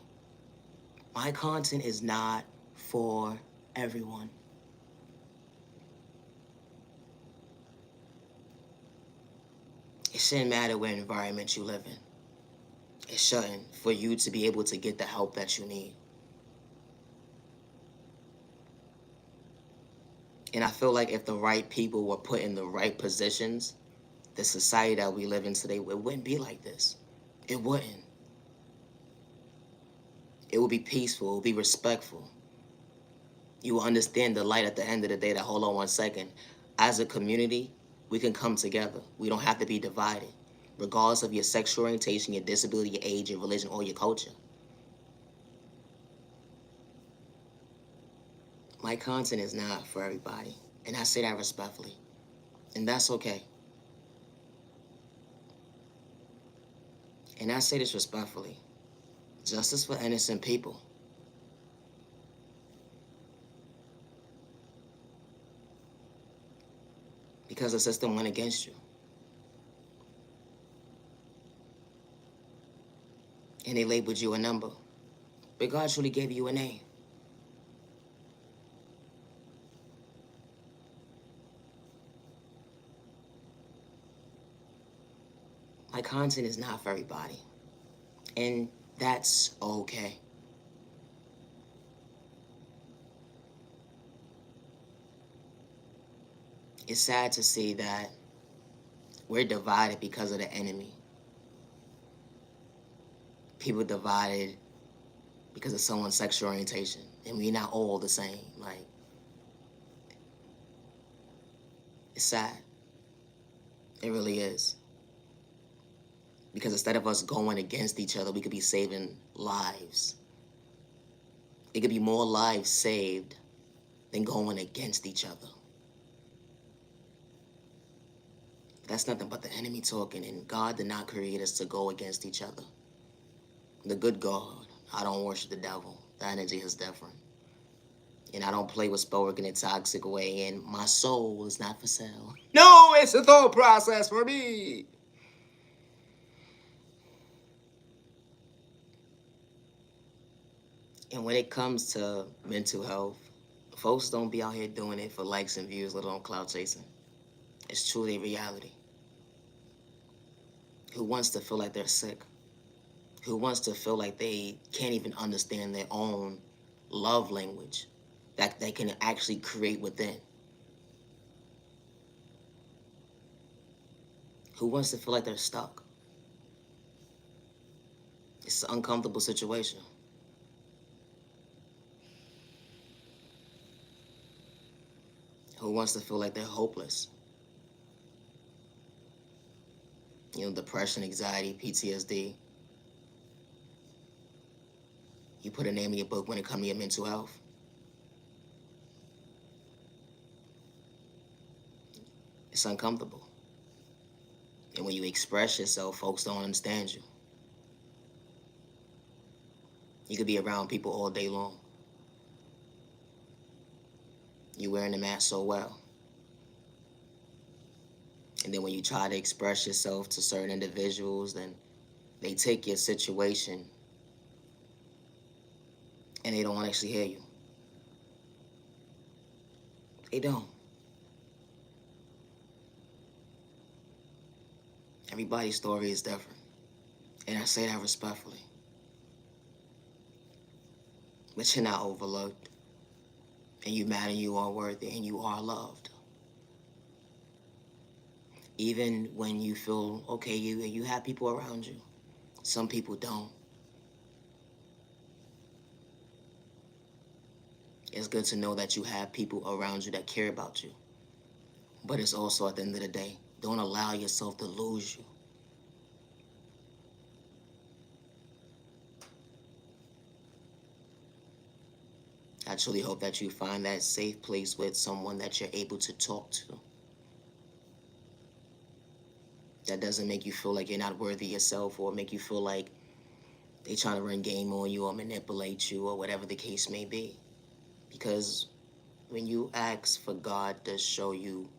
[SPEAKER 1] My content is not for everyone. It shouldn't matter what environment you live in. It shouldn't, for you to be able to get the help that you need. And I feel like if the right people were put in the right positions, the society that we live in today, it wouldn't be like this. It wouldn't. It would be peaceful. It would be respectful. You will understand the light at the end of the day that, hold on one second, as a community, we can come together. We don't have to be divided, regardless of your sexual orientation, your disability, your age, your religion, or your culture. My content is not for everybody, and I say that respectfully, and that's okay. And I say this respectfully. Justice for innocent people. Because the system went against you. And they labeled you a number. But God truly gave you a name. My content is not for everybody. And that's okay. It's sad to see that we're divided because of the enemy. People divided because of someone's sexual orientation. And we're not all the same. Like, it's sad. It really is. Because instead of us going against each other, we could be saving lives. It could be more lives saved than going against each other. That's nothing but the enemy talking, and God did not create us to go against each other. The good God, I don't worship the devil. The energy is different. And I don't play with spell work in a toxic way, and my soul is not for sale. No, it's a thought process for me. And when it comes to mental health, folks don't be out here doing it for likes and views, let alone clout chasing. It's truly a reality. Who wants to feel like they're sick? Who wants to feel like they can't even understand their own love language that they can actually create within? Who wants to feel like they're stuck? It's an uncomfortable situation. Who wants to feel like they're hopeless? You know, depression, anxiety, PTSD. You put a name in your book when it comes to your mental health. It's uncomfortable. And when you express yourself, folks don't understand you. You could be around people all day long. You're wearing the mask so well. And then when you try to express yourself to certain individuals, then they take your situation and they don't actually hear you. They don't. Everybody's story is different. And I say that respectfully. But you're not overlooked. And you matter, you are worthy, and you are loved. Even when you feel okay, you have people around you. Some people don't. It's good to know that you have people around you that care about you. But it's also, at the end of the day, don't allow yourself to lose you. I truly hope that you find that safe place with someone that you're able to talk to. That doesn't make you feel like you're not worthy yourself, or make you feel like they trying to run game on you or manipulate you or whatever the case may be. Because when you ask for God to show you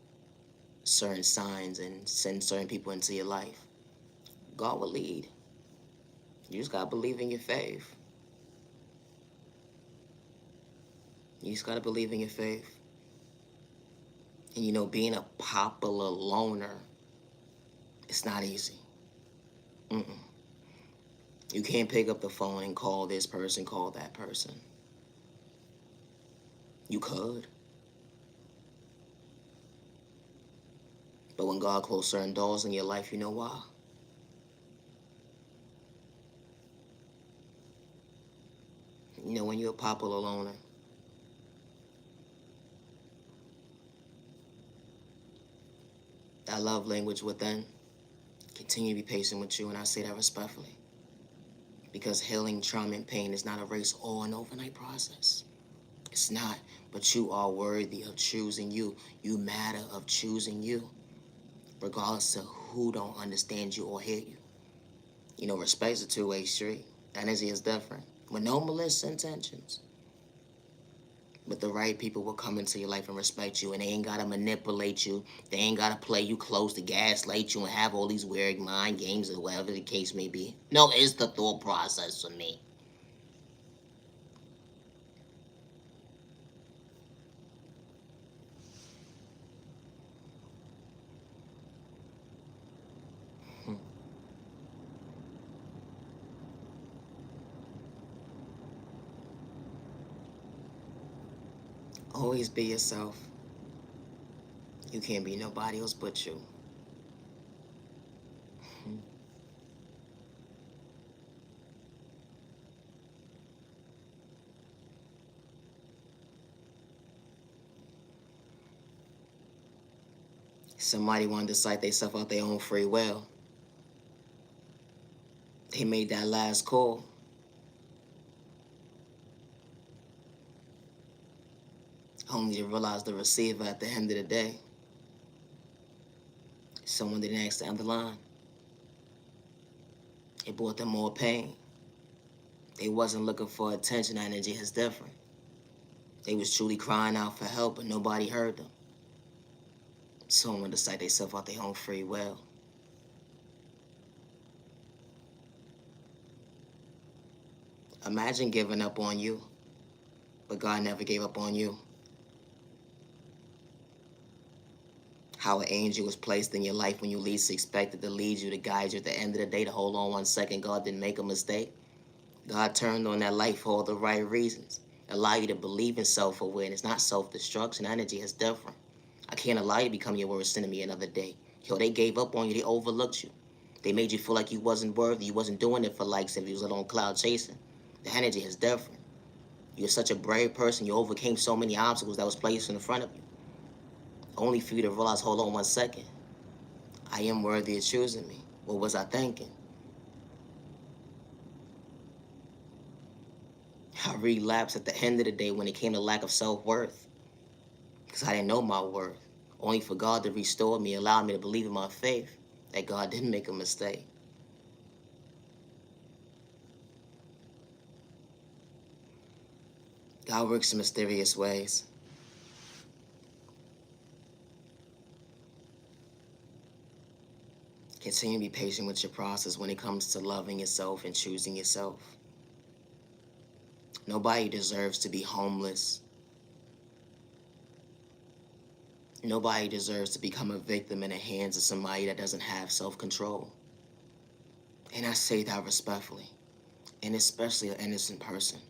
[SPEAKER 1] certain signs and send certain people into your life, God will lead. You just gotta believe in your faith. You just gotta believe in your faith. And you know, being a popular loner, it's not easy. Mm-mm. You can't pick up the phone and call this person, call that person. You could. But when God closed certain doors in your life, you know why? You know, when you're a popular loner, that love language within continue to be patient with you, and I say that respectfully. Because healing trauma and pain is not a race or an overnight process. It's not. But you are worthy of choosing you. You matter of choosing you, regardless of who don't understand you or hear you. You know, respect is a two-way street. Energy is different. With no malicious intentions. But the right people will come into your life and respect you, and they ain't gotta manipulate you. They ain't gotta play you close to gaslight you and have all these weird mind games or whatever the case may be. No, it's the thought process for me. Always be yourself. You can't be nobody else but you. Somebody wanted to cite themselves out their own free will. They made that last call. Only to realize the receiver at the end of the day. Someone didn't ask to underline. It brought them more pain. They wasn't looking for attention. Energy is different. They was truly crying out for help, but nobody heard them. Someone to cite themselves out their own free will. Imagine giving up on you, but God never gave up on you. How an angel was placed in your life when you least expected to lead you, to guide you at the end of the day, to hold on 1 second. God didn't make a mistake. God turned on that light for all the right reasons. Allow you to believe in self-awareness, not self-destruction. Energy is different. I can't allow you to become your worst enemy another day. Yo, they gave up on you. They overlooked you. They made you feel like you wasn't worthy. You wasn't doing it for likes if you was on cloud chasing. The energy is different. You're such a brave person. You overcame so many obstacles that was placed in front of you. Only for you to realize, hold on 1 second. I am worthy of choosing me. What was I thinking? I relapsed at the end of the day when it came to lack of self-worth. Because I didn't know my worth. Only for God to restore me, allow me to believe in my faith that God didn't make a mistake. God works in mysterious ways. Continue to be patient with your process when it comes to loving yourself and choosing yourself. Nobody deserves to be homeless. Nobody deserves to become a victim in the hands of somebody that doesn't have self-control. And I say that respectfully, and especially an innocent person.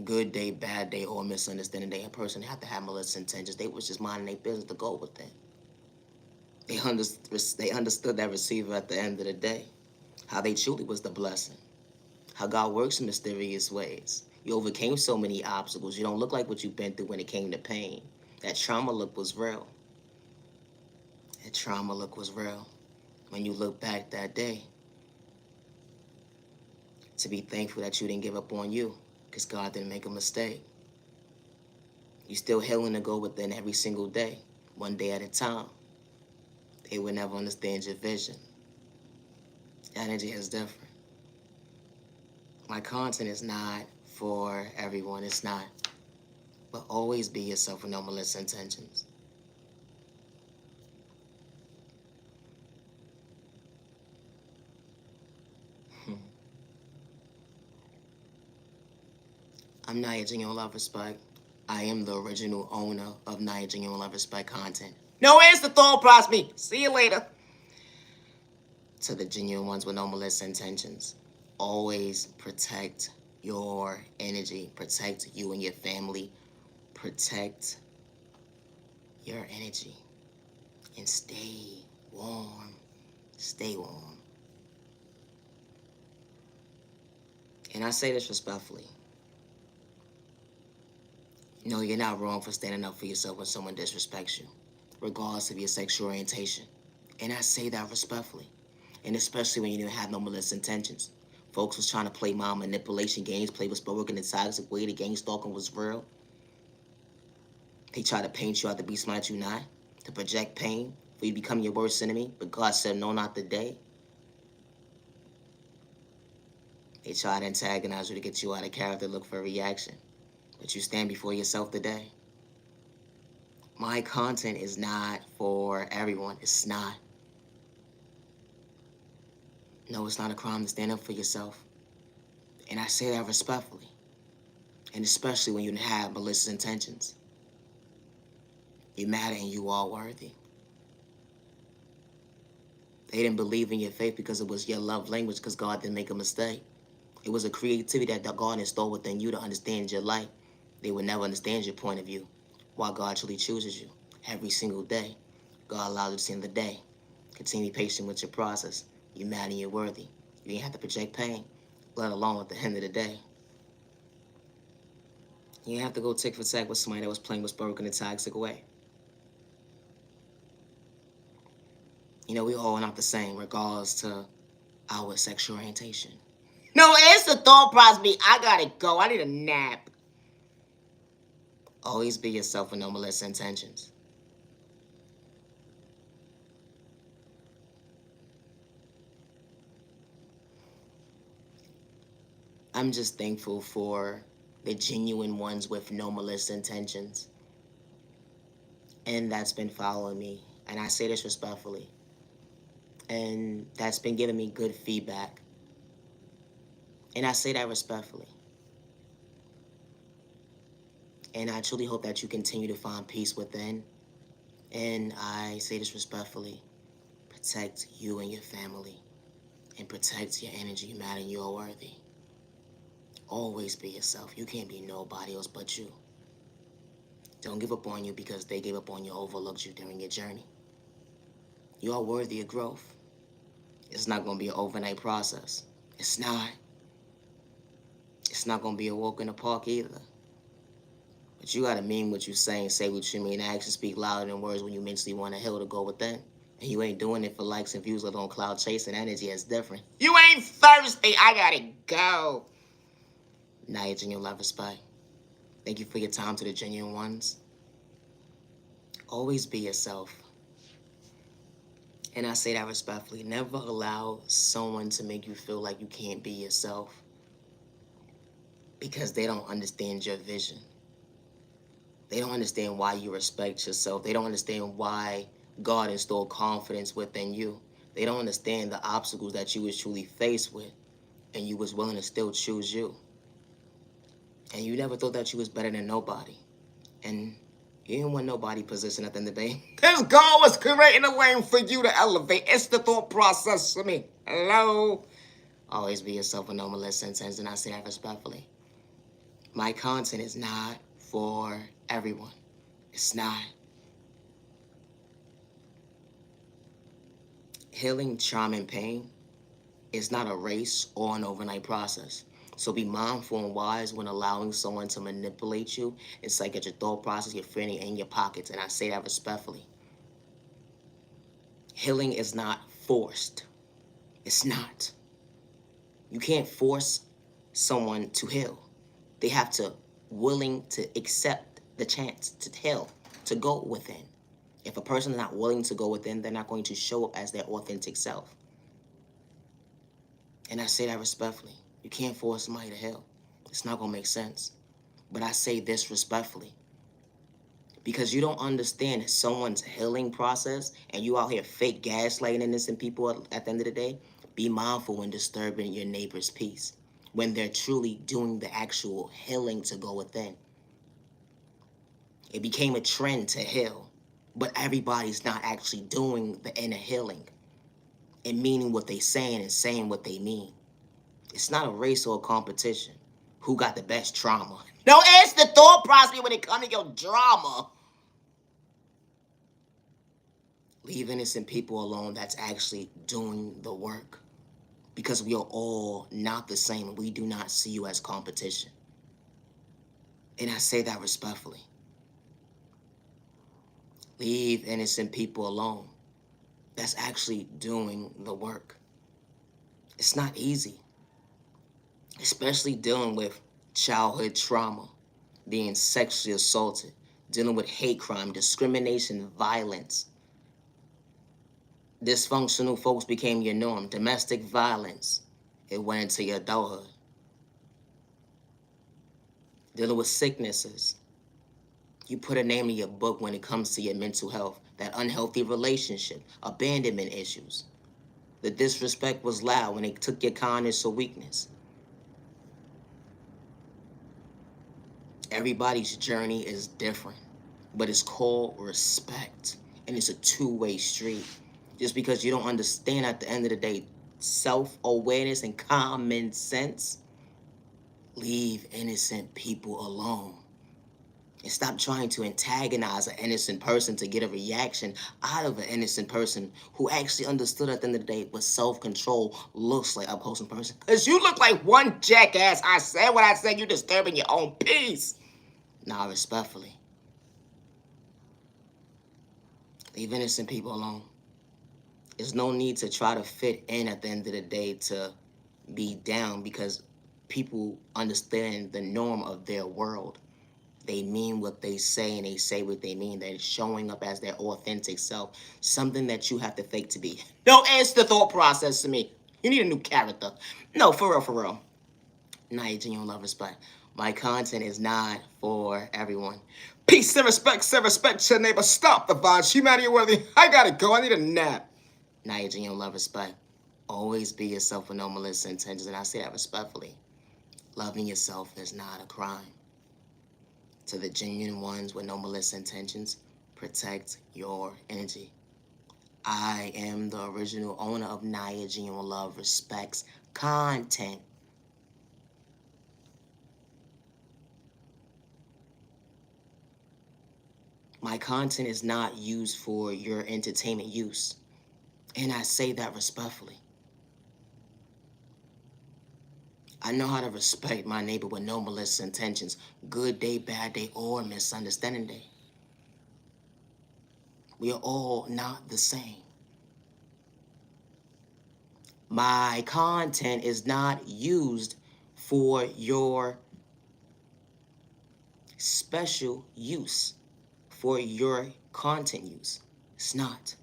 [SPEAKER 1] Good day, bad day, or misunderstanding day, a person have to have malicious intentions. They was just minding their business to go with it. They understood that receiver at the end of the day, how they truly was the blessing, how God works in mysterious ways. You overcame so many obstacles. You don't look like what you've been through when it came to pain. That trauma look was real. That trauma look was real. When you look back that day, to be thankful that you didn't give up on you, because God didn't make a mistake. You still healing to go within every single day, one day at a time. They would never understand your vision. Energy is different. My content is not for everyone. It's not. But always be yourself with no malicious intentions. I'm Niyah Genuine Love Respect. I am the original owner of Niyah Genuine Love Respect content. No answer, thought process me. See you later. To the genuine ones with no malicious intentions, always protect your energy. Protect you and your family. Protect your energy. And stay warm. Stay warm. And I say this respectfully. No, you're not wrong for standing up for yourself when someone disrespects you, regardless of your sexual orientation. And I say that respectfully. And especially when you didn't have no malicious intentions. Folks was trying to play mind manipulation games, play with spoken in a toxic way. The gang stalking was real. They tried to paint you out to be smart you not, to project pain, for you to become your worst enemy. But God said, no, not today. They tried to antagonize you to get you out of character, look for a reaction. But you stand before yourself today. My content is not for everyone. It's not. No, it's not a crime to stand up for yourself. And I say that respectfully. And especially when you have malicious intentions. You matter and you are worthy. They didn't believe in your faith because it was your love language, because God didn't make a mistake. It was a creativity that God installed within you to understand your life. They will never understand your point of view, why God truly chooses you every single day. God allows you to see in the day. Continue to be patient with your process. You're mad and you're worthy. You ain't have to project pain, let alone at the end of the day. You ain't have to go tick for tack with somebody that was playing was broken in a toxic way. You know, we all are not the same regardless to our sexual orientation. No, it's the thought process. I gotta go. I need a nap. Always be yourself with no malicious intentions. I'm just thankful for the genuine ones with no malicious intentions. And that's been following me. And I say this respectfully. And that's been giving me good feedback. And I say that respectfully. And I truly hope that you continue to find peace within. And I say this respectfully. Protect you and your family. And protect your energy. You matter and you are worthy. Always be yourself. You can't be nobody else but you. Don't give up on you because they gave up on you, overlooked you during your journey. You are worthy of growth. It's not going to be an overnight process. It's not. It's not going to be a walk in the park either. But you got to mean what you say what you mean. Actions speak louder than words when you mentally want a hill to go within. And you ain't doing it for likes and views, let alone cloud chasing energy. It's different. You ain't thirsty. I got to go. Niyah Genuine Love Respect. Thank you for your time to the genuine ones. Always be yourself. And I say that respectfully. Never allow someone to make you feel like you can't be yourself because they don't understand your vision. They don't understand why you respect yourself. They don't understand why God installed confidence within you. They don't understand the obstacles that you was truly faced with and you was willing to still choose you. And you never thought that you was better than nobody. And you didn't want nobody position at the end of the day. Because God was creating a way for you to elevate. It's the thought process for me. Hello? Always be yourself with no malicious intents, and I say that respectfully. My content is not for everyone. It's not. Healing, trauma, and pain is not a race or an overnight process. So be mindful and wise when allowing someone to manipulate you. It's like at your thought process, your feeling, and your pockets. And I say that respectfully. Healing is not forced. It's not. You can't force someone to heal. They have to willing to accept the chance to heal, to go within. If a person is not willing to go within, they're not going to show up as their authentic self. And I say that respectfully. You can't force somebody to heal. It's not going to make sense. But I say this respectfully. Because you don't understand someone's healing process and you out here fake gaslighting innocent people at the end of the day. Be mindful when disturbing your neighbor's peace when they're truly doing the actual healing to go within. It became a trend to heal, but everybody's not actually doing the inner healing and meaning what they saying and saying what they mean. It's not a race or a competition. Who got the best trauma? No, it's the thought process when it comes to your drama. Leave innocent people alone that's actually doing the work. Because we are all not the same. We do not see you as competition. And I say that respectfully. Leave innocent people alone that's actually doing the work. It's not easy. Especially dealing with childhood trauma, being sexually assaulted, dealing with hate crime, discrimination, violence. Dysfunctional folks became your norm. Domestic violence, it went into your adulthood. Dealing with sicknesses. You put a name in your book when it comes to your mental health. That unhealthy relationship, abandonment issues. The disrespect was loud when they took your kindness or weakness. Everybody's journey is different, but it's called respect, and it's a two-way street. Just because you don't understand at the end of the day, self-awareness and common sense, leave innocent people alone. And stop trying to antagonize an innocent person to get a reaction out of an innocent person who actually understood at the end of the day what self-control looks like, a opposing person. Because you look like one jackass. I said what I said. You disturbing your own peace. Nah, respectfully. Leave innocent people alone. There's no need to try to fit in at the end of the day to be down, because people understand the norm of their world. They mean what they say and they say what they mean. They're showing up as their authentic self, something that you have to fake to be. Don't answer the thought process to me. You need a new character. No, for real, for real. Niyah Genuine Love Respect. My content is not for everyone. Peace and respect your neighbor. Stop the violence. Humanity worthy. I gotta go. I need a nap. Niyah Genuine Love Respect. Always be yourself with no malicious intentions, and I say that respectfully. Loving yourself is not a crime. To the genuine ones with no malicious intentions, protect your energy. I am the original owner of Niyah Genuine Love Respect's content. My content is not used for your entertainment use, and I say that respectfully. I know how to respect my neighbor with no malicious intentions, good day, bad day, or misunderstanding day. We are all not the same. My content is not used for your special use, for your content use. It's not.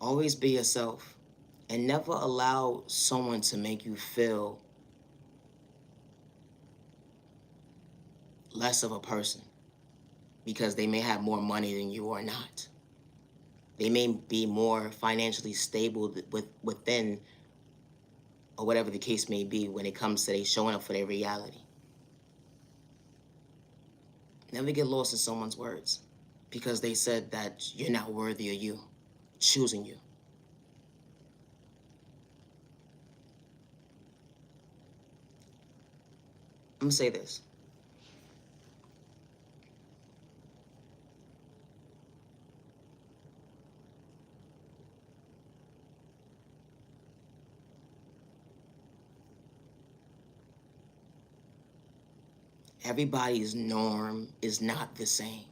[SPEAKER 1] Always be yourself, and never allow someone to make you feel less of a person because they may have more money than you or not. They may be more financially stable within, or whatever the case may be, when it comes to they showing up for their reality. Never get lost in someone's words because they said that you're not worthy of you, choosing you. I'm gonna say this. Everybody's norm is not the same.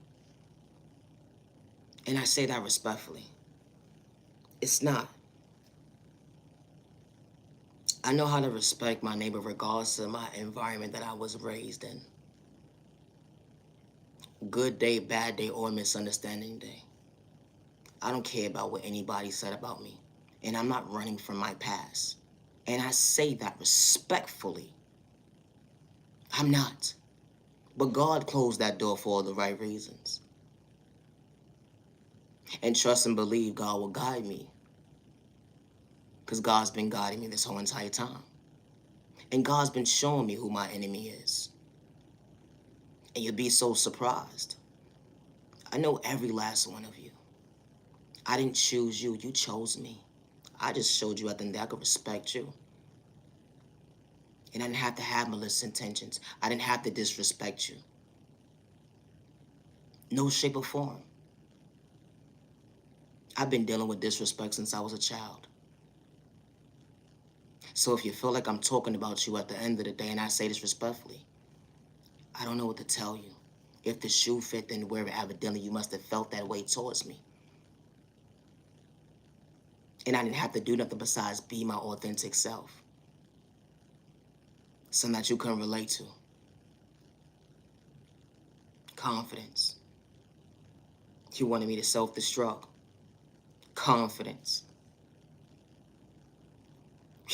[SPEAKER 1] And I say that respectfully. It's not. I know how to respect my neighbor regardless of my environment that I was raised in. Good day, bad day, or misunderstanding day. I don't care about what anybody said about me. And I'm not running from my past. And I say that respectfully. I'm not. But God closed that door for all the right reasons. And trust and believe God will guide me. Because God's been guiding me this whole entire time. And God's been showing me who my enemy is. And you'll be so surprised. I know every last one of you. I didn't choose you, you chose me. I just showed you at the end that I could respect you. And I didn't have to have malicious intentions. I didn't have to disrespect you. No shape or form. I've been dealing with disrespect since I was a child. So if you feel like I'm talking about you at the end of the day, and I say this respectfully, I don't know what to tell you. If the shoe fit, then wear it. Evidently, you must have felt that way towards me. And I didn't have to do nothing besides be my authentic self. Something that you can relate to. Confidence. You wanted me to self-destruct. Confidence.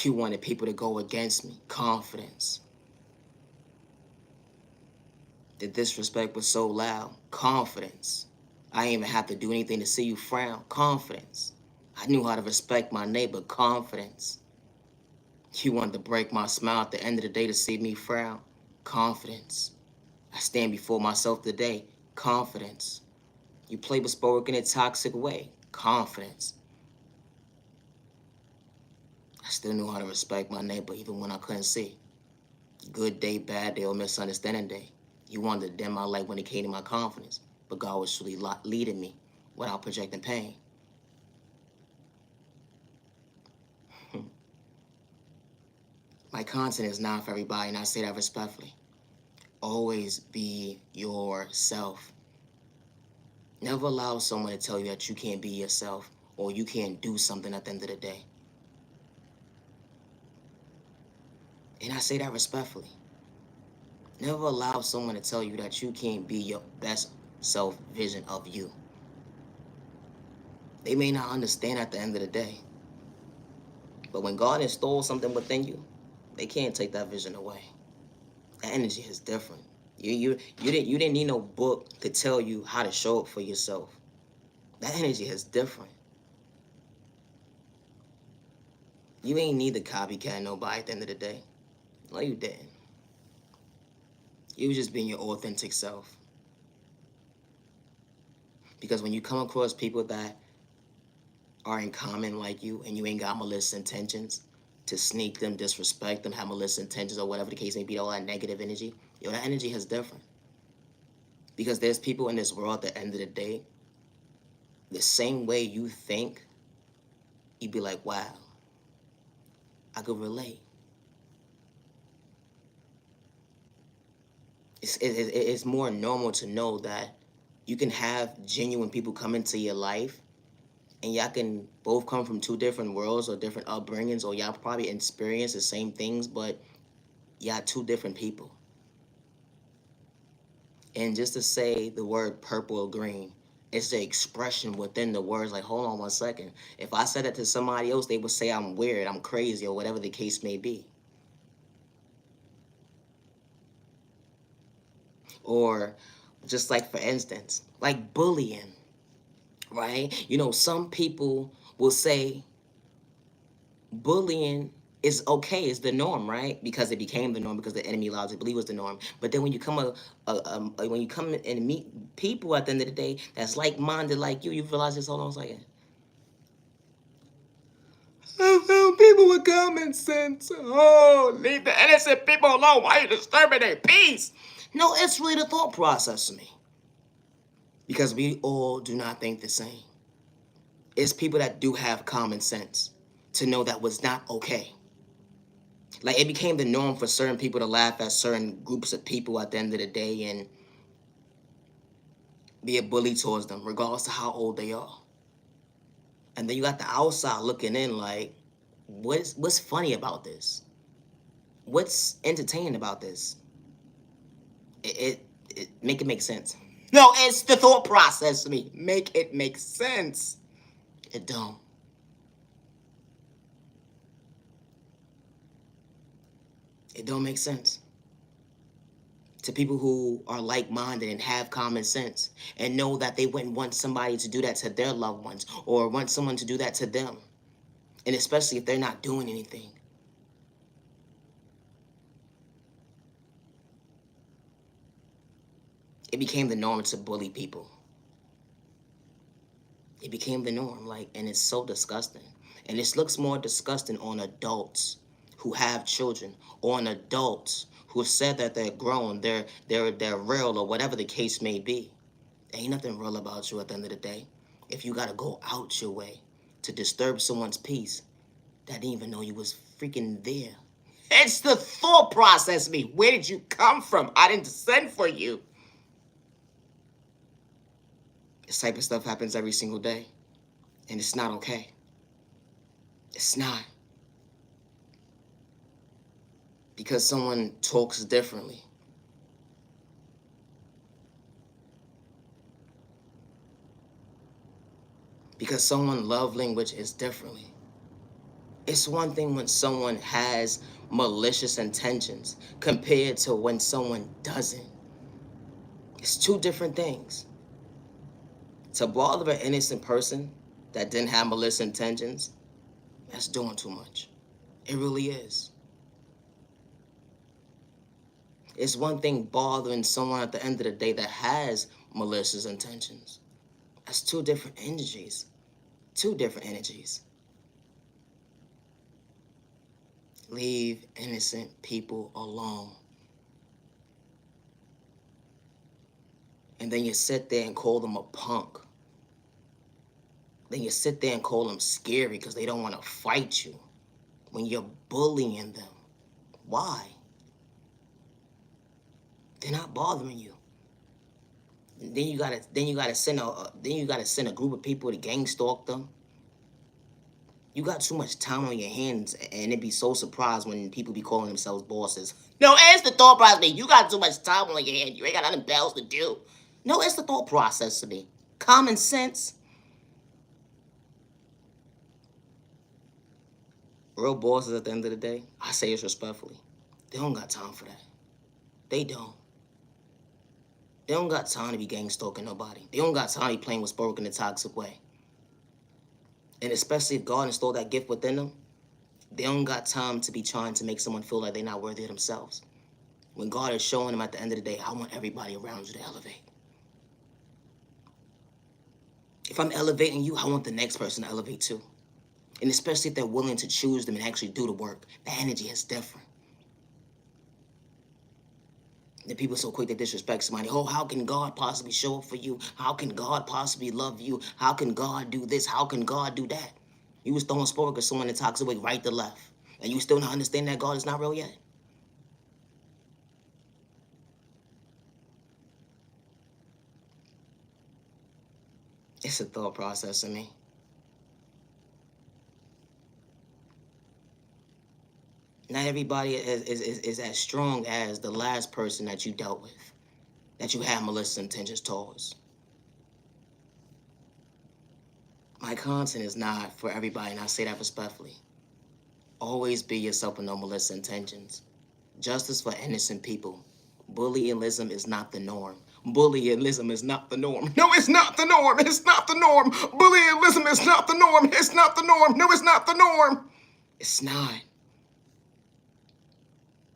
[SPEAKER 1] You wanted people to go against me. Confidence. The disrespect was so loud. Confidence. I didn't even have to do anything to see you frown. Confidence. I knew how to respect my neighbor. Confidence. You wanted to break my smile at the end of the day to see me frown. Confidence. I stand before myself today. Confidence. You play with spoke in a toxic way. Confidence. I still knew how to respect my neighbor even when I couldn't see. Good day, bad day, or misunderstanding day. You wanted to dim my light when it came to my confidence, but God was truly leading me without projecting pain. My content is not for everybody, and I say that respectfully. Always be yourself. Never allow someone to tell you that you can't be yourself or you can't do something at the end of the day. And I say that respectfully. Never allow someone to tell you that you can't be your best self vision of you. They may not understand at the end of the day. But when God installs something within you, they can't take that vision away. That energy is different. You didn't need no book to tell you how to show up for yourself. That energy is different. You ain't need to copycat nobody at the end of the day. No, you didn't. You was just being your authentic self. Because when you come across people that are in common like you and you ain't got malicious intentions to sneak them, disrespect them, have malicious intentions or whatever the case may be, all that negative energy, yo, that energy is different. Because there's people in this world at the end of the day, the same way you think, you'd be like, wow, I could relate. It's more normal to know that you can have genuine people come into your life and y'all can both come from two different worlds or different upbringings, or y'all probably experience the same things, but y'all two different people. And just to say the word purple or green, it's the expression within the words. Like, hold on one second. If I said it to somebody else, they would say I'm weird, I'm crazy, or whatever the case may be. Or just like, for instance, like bullying, right? You know, some people will say bullying is okay, is the norm, right? Because it became the norm because the enemy allowed to believe it was the norm. But then when you come when you come and meet people at the end of the day that's like-minded like you realize this. Hold on a second. I found people with common sense. Oh, leave the innocent people alone. Why are you disturbing their peace? No, it's really the thought process to me. Because we all do not think the same. It's people that do have common sense to know that was not okay. Like, it became the norm for certain people to laugh at certain groups of people at the end of the day and be a bully towards them, regardless of how old they are. And then you got the outside looking in like, what's funny about this? What's entertaining about this? It make it make sense. No, it's the thought process to me. Make it make sense. It don't. It don't make sense. To people who are like-minded and have common sense and know that they wouldn't want somebody to do that to their loved ones or want someone to do that to them. And especially if they're not doing anything. It became the norm to bully people. It became the norm, like, and it's so disgusting. And this looks more disgusting on adults who have children, or on adults who have said that they're grown, they're real, or whatever the case may be. There ain't nothing real about you at the end of the day. If you gotta go out your way to disturb someone's peace that didn't even know you was freaking there. It's the thought process me. Where did you come from? I didn't send for you. This type of stuff happens every single day. And it's not okay. It's not. Because someone talks differently. Because someone's love language is differently. It's one thing when someone has malicious intentions compared to when someone doesn't. It's two different things. To bother an innocent person that didn't have malicious intentions, that's doing too much. It really is. It's one thing bothering someone at the end of the day that has malicious intentions. That's two different energies. Two different energies. Leave innocent people alone. And then you sit there and call them a punk. Then you sit there and call them scary because they don't want to fight you when you're bullying them. Why? They're not bothering you. Then you gotta send a group of people to gang stalk them. You got too much time on your hands, and it'd be so surprised when people be calling themselves bosses. No, it's the thought process. You got too much time on your hands. You ain't got nothing else to do. No, it's the thought process to me. Common sense. Real bosses at the end of the day, I say this respectfully, they don't got time for that. They don't. They don't got time to be gang stalking nobody. They don't got time to be playing with Spoke in a toxic way. And especially if God installed that gift within them, they don't got time to be trying to make someone feel like they're not worthy of themselves. When God is showing them at the end of the day, I want everybody around you to elevate. If I'm elevating you, I want the next person to elevate too. And especially if they're willing to choose them and actually do the work, the energy is different. The people are so quick to disrespect somebody. Oh, how can God possibly show up for you? How can God possibly love you? How can God do this? How can God do that? You was throwing Spoke or someone in a toxic way right to left. And you still not understand that God is not real yet? It's a thought process in me. Not everybody is as strong as the last person that you dealt with, that you had malicious intentions towards. My content is not for everybody, and I say that respectfully. Always be yourself with no malicious intentions. Justice for innocent people. Bullyingism is not the norm. Bullyingism is not the norm. No, it's not the norm. It's not the norm. Bullyingism is not the norm. It's not the norm. No, it's not the norm. It's not.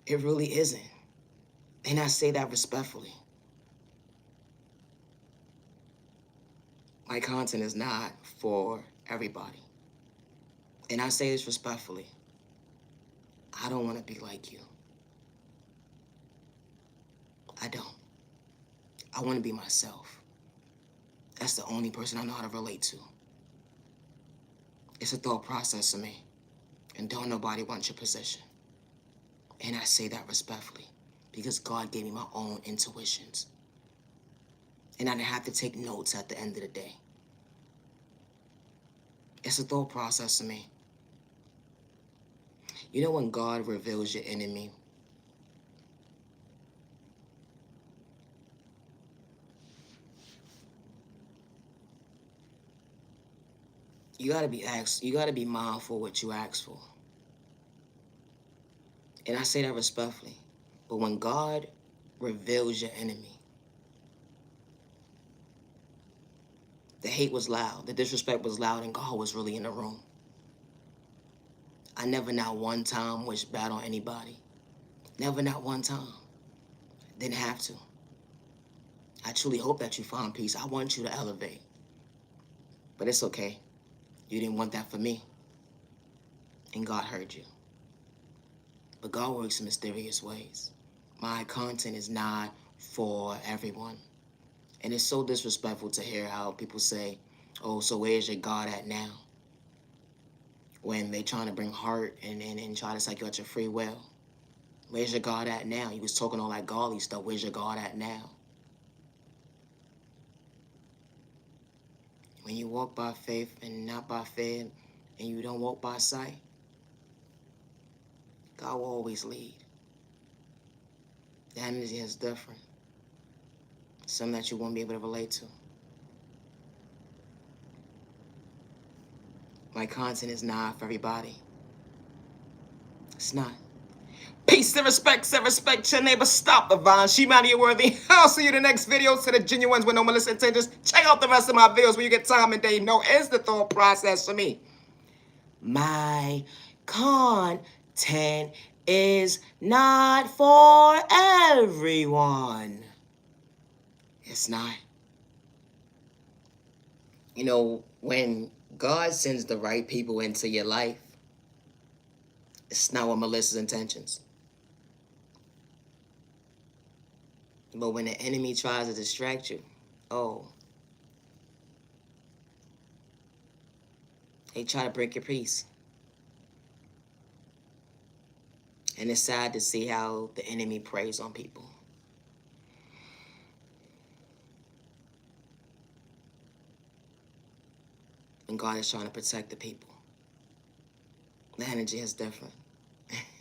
[SPEAKER 1] It really isn't. And I say that respectfully. My content is not for everybody. And I say this respectfully. I don't want to be like you. I don't. I want to be myself. That's the only person I know how to relate to. It's a thought process to me. And don't nobody want your position. And I say that respectfully because God gave me my own intuitions. And I didn't have to take notes at the end of the day. It's a thought process to me. You know when God reveals your enemy? You gotta be mindful what you ask for. And I say that respectfully. But when God reveals your enemy, the hate was loud, the disrespect was loud, and God was really in the room. I never not one time wished bad on anybody. Never not one time. Didn't have to. I truly hope that you find peace. I want you to elevate. But it's okay. You didn't want that for me. And God heard you. But God works in mysterious ways. My content is not for everyone. And it's so disrespectful to hear how people say, oh, so where's your God at now? When they trying to bring heart and try to psych you out your free will. Where's your God at now? You was talking all that godly stuff. Where's your God at now? When you walk by faith and not by fear, and you don't walk by sight, God will always lead. The energy is different. Some that you won't be able to relate to. My content is not for everybody. It's not. Peace and respect your neighbor. Stop the vine. She mighty worthy. I'll see you in the next video. To the genuines with no malicious intentions. Check out the rest of my videos when you get time and day. No, it's the thought process for me. My content is not for everyone. It's not. You know, when God sends the right people into your life, it's not with malicious intentions. But when the enemy tries to distract you, oh, they try to break your peace. And it's sad to see how the enemy preys on people. And God is trying to protect the people. The energy is different.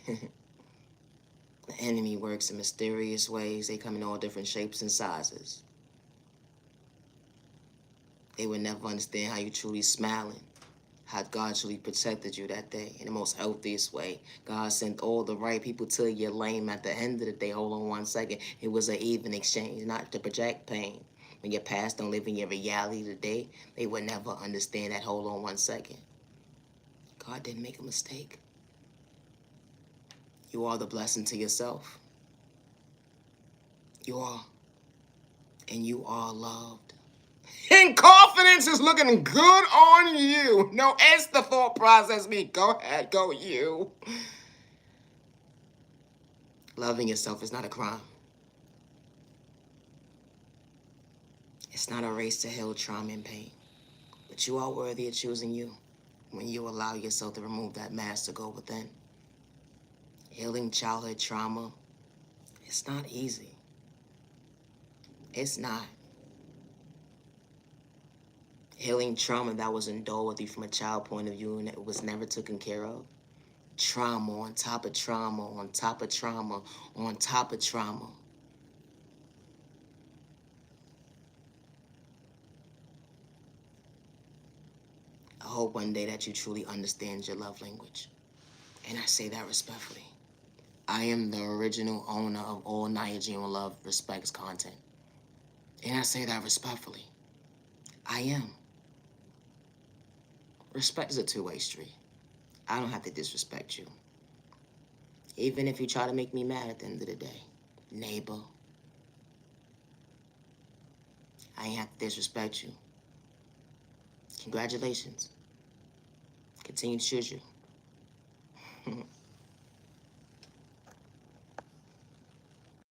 [SPEAKER 1] The enemy works in mysterious ways. They come in all different shapes and sizes. They would never understand how you truly smiling, how God truly protected you that day in the most healthiest way. God sent all the right people to your lane at the end of the day. Hold on 1 second. It was an even exchange, not to project pain. When your past don't live in your reality today, they would never understand that. Hold on 1 second. God didn't make a mistake. You are the blessing to yourself. You are. And you are loved. And confidence is looking good on you. No, it's the thought process me. Go ahead, go you. Loving yourself is not a crime. It's not a race to heal trauma and pain. But you are worthy of choosing you when you allow yourself to remove that mask to go within. Healing childhood trauma, it's not easy. It's not. Healing trauma that was endured with you from a child point of view and it was never taken care of. Trauma on top of trauma, on top of trauma, on top of trauma. I hope one day that you truly understand your love language. And I say that respectfully. I am the original owner of all Niyah Genuine Love Respect's content. And I say that respectfully. I am. Respect is a two-way street. I don't have to disrespect you. Even if you try to make me mad at the end of the day. Neighbor. I ain't have to disrespect you. Congratulations. Continue to choose you.